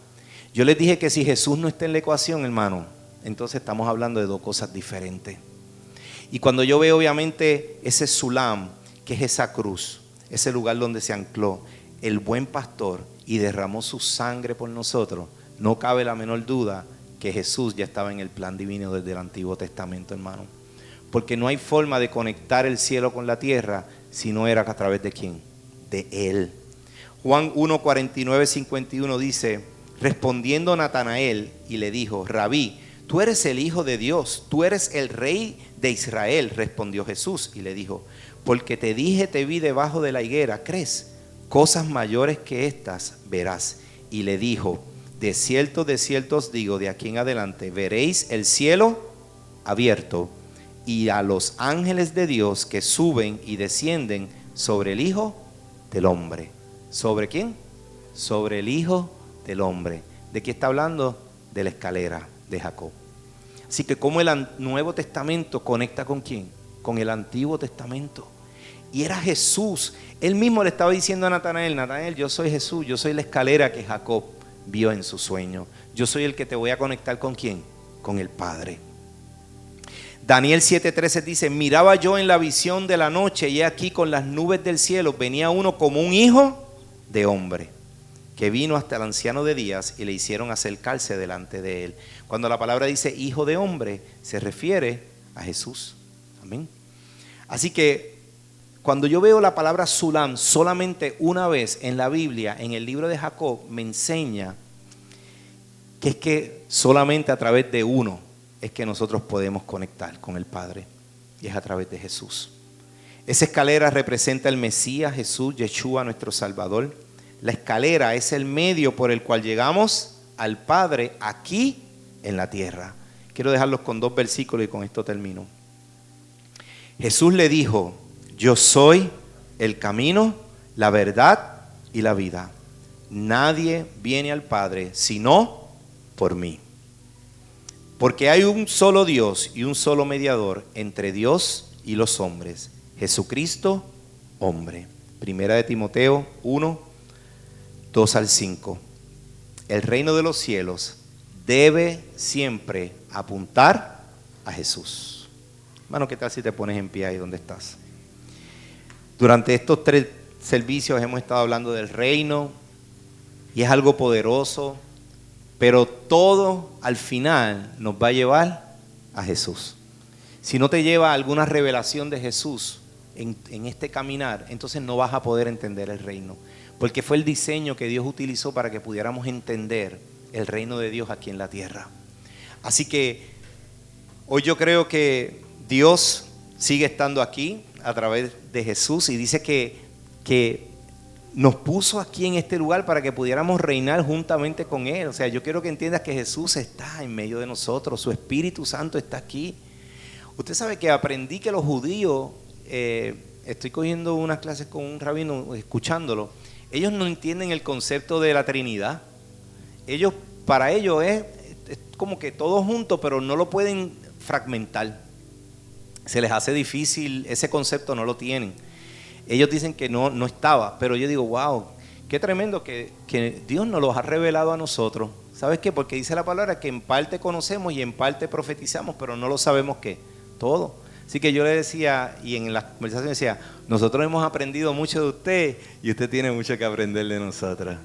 Yo les dije que si Jesús no está en la ecuación, hermano, entonces estamos hablando de 2 cosas diferentes. Y cuando yo veo obviamente ese Sulam, que es esa cruz, ese lugar donde se ancló el buen pastor y derramó su sangre por nosotros, no cabe la menor duda que Jesús ya estaba en el plan divino desde el Antiguo Testamento, hermano. Porque no hay forma de conectar el cielo con la tierra si no era a través de ¿quién? De Él. Juan 1, 49, 51 dice, respondiendo Natanael y le dijo, Rabí, tú eres el Hijo de Dios, tú eres el Rey de Israel. Respondió Jesús y le dijo, porque te dije, te vi debajo de la higuera, ¿crees? Cosas mayores que estas verás. Y le dijo, de cierto os digo, de aquí en adelante veréis el cielo abierto y a los ángeles de Dios que suben y descienden sobre el Hijo del Hombre. ¿Sobre quién? Sobre el Hijo del Hombre. ¿De qué está hablando? De la escalera de Jacob. Así que como el Nuevo Testamento conecta ¿con quién? Con el Antiguo Testamento. Y era Jesús. Él mismo le estaba diciendo a Natanael: Natanael, yo soy Jesús, yo soy la escalera que Jacob vio en su sueño. Yo soy el que te voy a conectar ¿con quién? Con el Padre. Daniel 7:13 dice: miraba yo en la visión de la noche, y aquí con las nubes del cielo venía uno como un hijo de hombre, que vino hasta el anciano de días y le hicieron acercarse delante de él. Cuando la palabra dice hijo de hombre, se refiere a Jesús. Amén. Así que cuando yo veo la palabra Sulam solamente una vez en la Biblia, en el libro de Jacob, me enseña que es que solamente a través de uno es que nosotros podemos conectar con el Padre, y es a través de Jesús. Esa escalera representa el Mesías, Jesús, Yeshua, nuestro Salvador. La escalera es el medio por el cual llegamos al Padre aquí en la tierra. Quiero dejarlos con 2 versículos y con esto termino. Jesús le dijo: yo soy el camino, la verdad y la vida. Nadie viene al Padre sino por mí. Porque hay un solo Dios y un solo mediador entre Dios y los hombres, Jesucristo, hombre. Primera de Timoteo 1, 2 al 5. El reino de los cielos debe siempre apuntar a Jesús. Hermano, ¿qué tal si te pones en pie ahí donde estás? Durante estos 3 servicios hemos estado hablando del reino, y es algo poderoso, pero todo al final nos va a llevar a Jesús. Si no te lleva a alguna revelación de Jesús en este caminar, entonces no vas a poder entender el reino, porque fue el diseño que Dios utilizó para que pudiéramos entender el reino de Dios aquí en la tierra. Así que hoy yo creo que Dios sigue estando aquí a través de Jesús, y dice que nos puso aquí en este lugar para que pudiéramos reinar juntamente con Él. O sea, yo quiero que entiendas que Jesús está en medio de nosotros, su Espíritu Santo está aquí. Usted sabe que aprendí que los judíos, estoy cogiendo unas clases con un rabino, escuchándolo, ellos no entienden el concepto de la Trinidad. Para ellos es como que todo junto, pero no lo pueden fragmentar. Se les hace difícil, ese concepto no lo tienen. Ellos dicen que no estaba, pero yo digo, wow, qué tremendo que Dios nos los ha revelado a nosotros. ¿Sabes qué? Porque dice la palabra que en parte conocemos y en parte profetizamos, pero no lo sabemos qué, todo. Así que yo le decía, y en la conversación decía, nosotros hemos aprendido mucho de usted y usted tiene mucho que aprender de nosotros.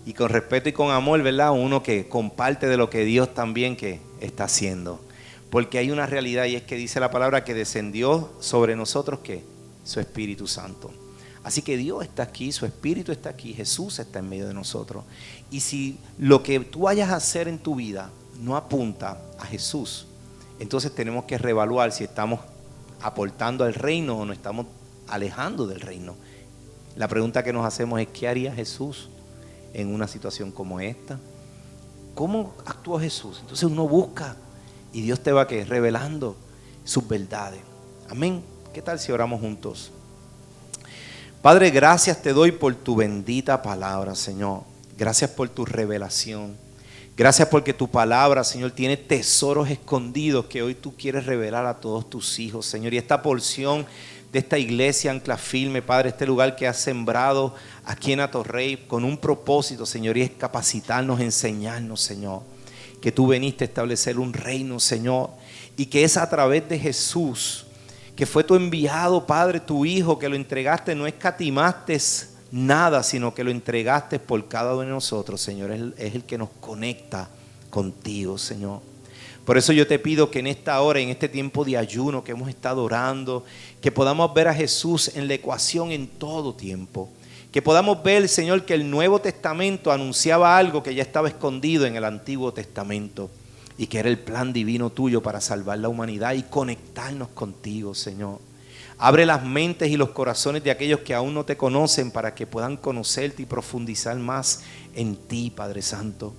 Y con respeto y con amor, ¿verdad? Uno que comparte de lo que Dios también que está haciendo. Porque hay una realidad, y es que dice la palabra que descendió sobre nosotros, ¿qué? Su Espíritu Santo. Así que Dios está aquí, su Espíritu está aquí, Jesús está en medio de nosotros. Y si lo que tú vayas a hacer en tu vida no apunta a Jesús, entonces tenemos que reevaluar si estamos aportando al reino o nos estamos alejando del reino. La pregunta que nos hacemos es: ¿qué haría Jesús en una situación como esta? ¿Cómo actuó Jesús? Entonces uno busca, y Dios te va revelando sus verdades. Amén. ¿Qué tal si oramos juntos? Padre, gracias te doy por tu bendita palabra, Señor. Gracias por tu revelación. Gracias porque tu palabra, Señor, tiene tesoros escondidos que hoy tú quieres revelar a todos tus hijos, Señor. Y esta porción de esta iglesia Ancla Firme, Padre, este lugar que has sembrado aquí en Atorrey con un propósito, Señor, y es capacitarnos, enseñarnos, Señor. Que tú veniste a establecer un reino, Señor, y que es a través de Jesús, que fue tu enviado, Padre, tu Hijo, que lo entregaste, no escatimaste nada, sino que lo entregaste por cada uno de nosotros, Señor. Es el que nos conecta contigo, Señor. Por eso yo te pido que en esta hora, en este tiempo de ayuno que hemos estado orando, que podamos ver a Jesús en la ecuación en todo tiempo. Que podamos ver, Señor, que el Nuevo Testamento anunciaba algo que ya estaba escondido en el Antiguo Testamento, y que era el plan divino tuyo para salvar la humanidad y conectarnos contigo, Señor. Abre las mentes y los corazones de aquellos que aún no te conocen para que puedan conocerte y profundizar más en ti, Padre Santo.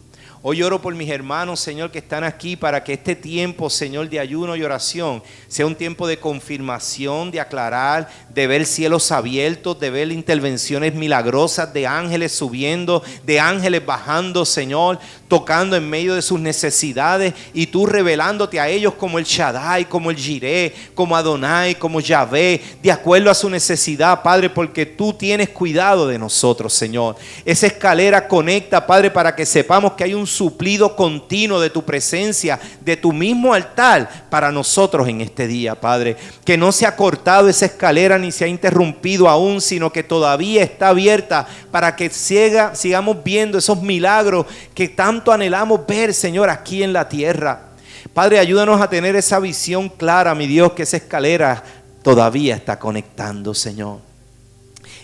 Hoy oro por mis hermanos, Señor, que están aquí para que este tiempo, Señor, de ayuno y oración sea un tiempo de confirmación, de aclarar, de ver cielos abiertos, de ver intervenciones milagrosas de ángeles subiendo, de ángeles bajando, Señor, tocando en medio de sus necesidades y tú revelándote a ellos como el Shaddai, como el Jireh, como Adonai, como Yahvé, de acuerdo a su necesidad, Padre, porque tú tienes cuidado de nosotros, Señor. Esa escalera conecta, Padre, para que sepamos que hay un suplido continuo de tu presencia, de tu mismo altar para nosotros en este día, Padre. Que no se ha cortado esa escalera ni se ha interrumpido aún, sino que todavía está abierta para que sigamos viendo esos milagros que tanto anhelamos ver, Señor, aquí en la tierra. Padre, ayúdanos a tener esa visión clara, mi Dios, que esa escalera todavía está conectando, Señor.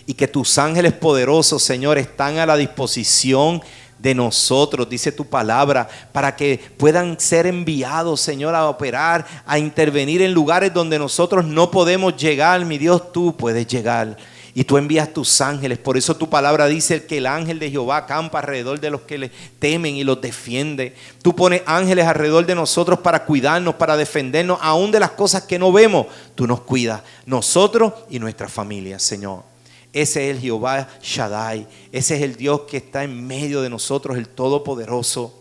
Y que tus ángeles poderosos, Señor, están a la disposición de nosotros, dice tu palabra, para que puedan ser enviados, Señor, a operar, a intervenir en lugares donde nosotros no podemos llegar. Mi Dios, tú puedes llegar y tú envías tus ángeles. Por eso tu palabra dice que el ángel de Jehová acampa alrededor de los que le temen y los defiende. Tú pones ángeles alrededor de nosotros para cuidarnos, para defendernos, aún de las cosas que no vemos. Tú nos cuidas, nosotros y nuestra familia, Señor. Ese es el Jehová Shaddai. Ese es el Dios que está en medio de nosotros, el Todopoderoso.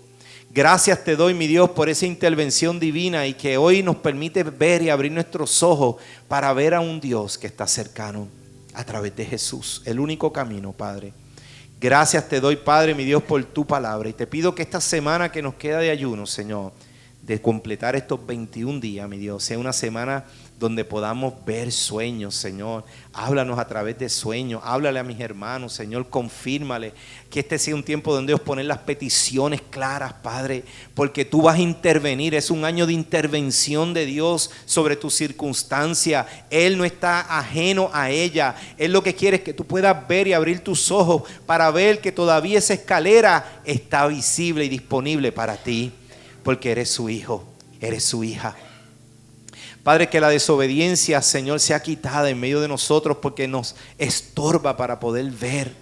Gracias te doy, mi Dios, por esa intervención divina y que hoy nos permite ver y abrir nuestros ojos para ver a un Dios que está cercano a través de Jesús, el único camino, Padre. Gracias te doy, Padre, mi Dios, por tu palabra. Y te pido que esta semana que nos queda de ayuno, Señor, de completar estos 21 días, mi Dios, sea una semana donde podamos ver sueños, Señor. Háblanos a través de sueños, háblale a mis hermanos, Señor, confírmale que este sea un tiempo donde Dios poner las peticiones claras, Padre, porque tú vas a intervenir. Es un año de intervención de Dios sobre tu circunstancia. Él no está ajeno a ella. Él lo que quiere es que tú puedas ver y abrir tus ojos para ver que todavía esa escalera está visible y disponible para ti, porque eres su hijo, eres su hija. Padre, que la desobediencia, Señor, sea quitada en medio de nosotros porque nos estorba para poder ver.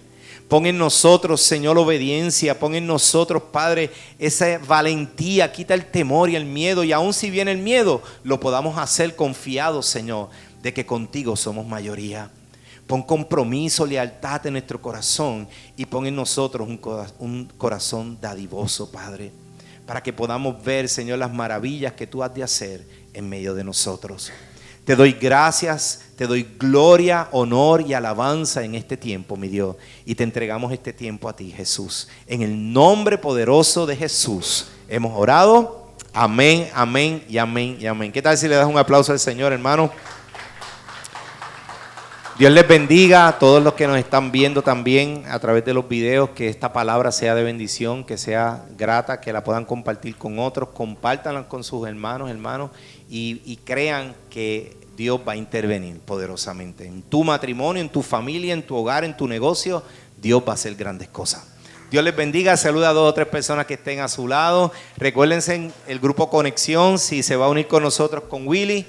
Pon en nosotros, Señor, obediencia. Pon en nosotros, Padre, esa valentía. Quita el temor y el miedo. Y aun si viene el miedo, lo podamos hacer confiados, Señor, de que contigo somos mayoría. Pon compromiso, lealtad en nuestro corazón. Y pon en nosotros un corazón dadivoso, Padre, para que podamos ver, Señor, las maravillas que tú has de hacer en medio de nosotros. Te doy gracias, te doy gloria, honor y alabanza en este tiempo, mi Dios. Y te entregamos este tiempo a ti, Jesús. En el nombre poderoso de Jesús hemos orado. Amén, amén y amén y amén. ¿Qué tal si le das un aplauso al Señor, hermano? Dios les bendiga a todos los que nos están viendo también a través de los videos, que esta palabra sea de bendición, que sea grata, que la puedan compartir con otros, compártanla con sus hermanos, y crean que Dios va a intervenir poderosamente. En tu matrimonio, en tu familia, en tu hogar, en tu negocio, Dios va a hacer grandes cosas. Dios les bendiga, saluda a 2 o 3 personas que estén a su lado. Recuérdense el grupo Conexión, si se va a unir con nosotros con Willy.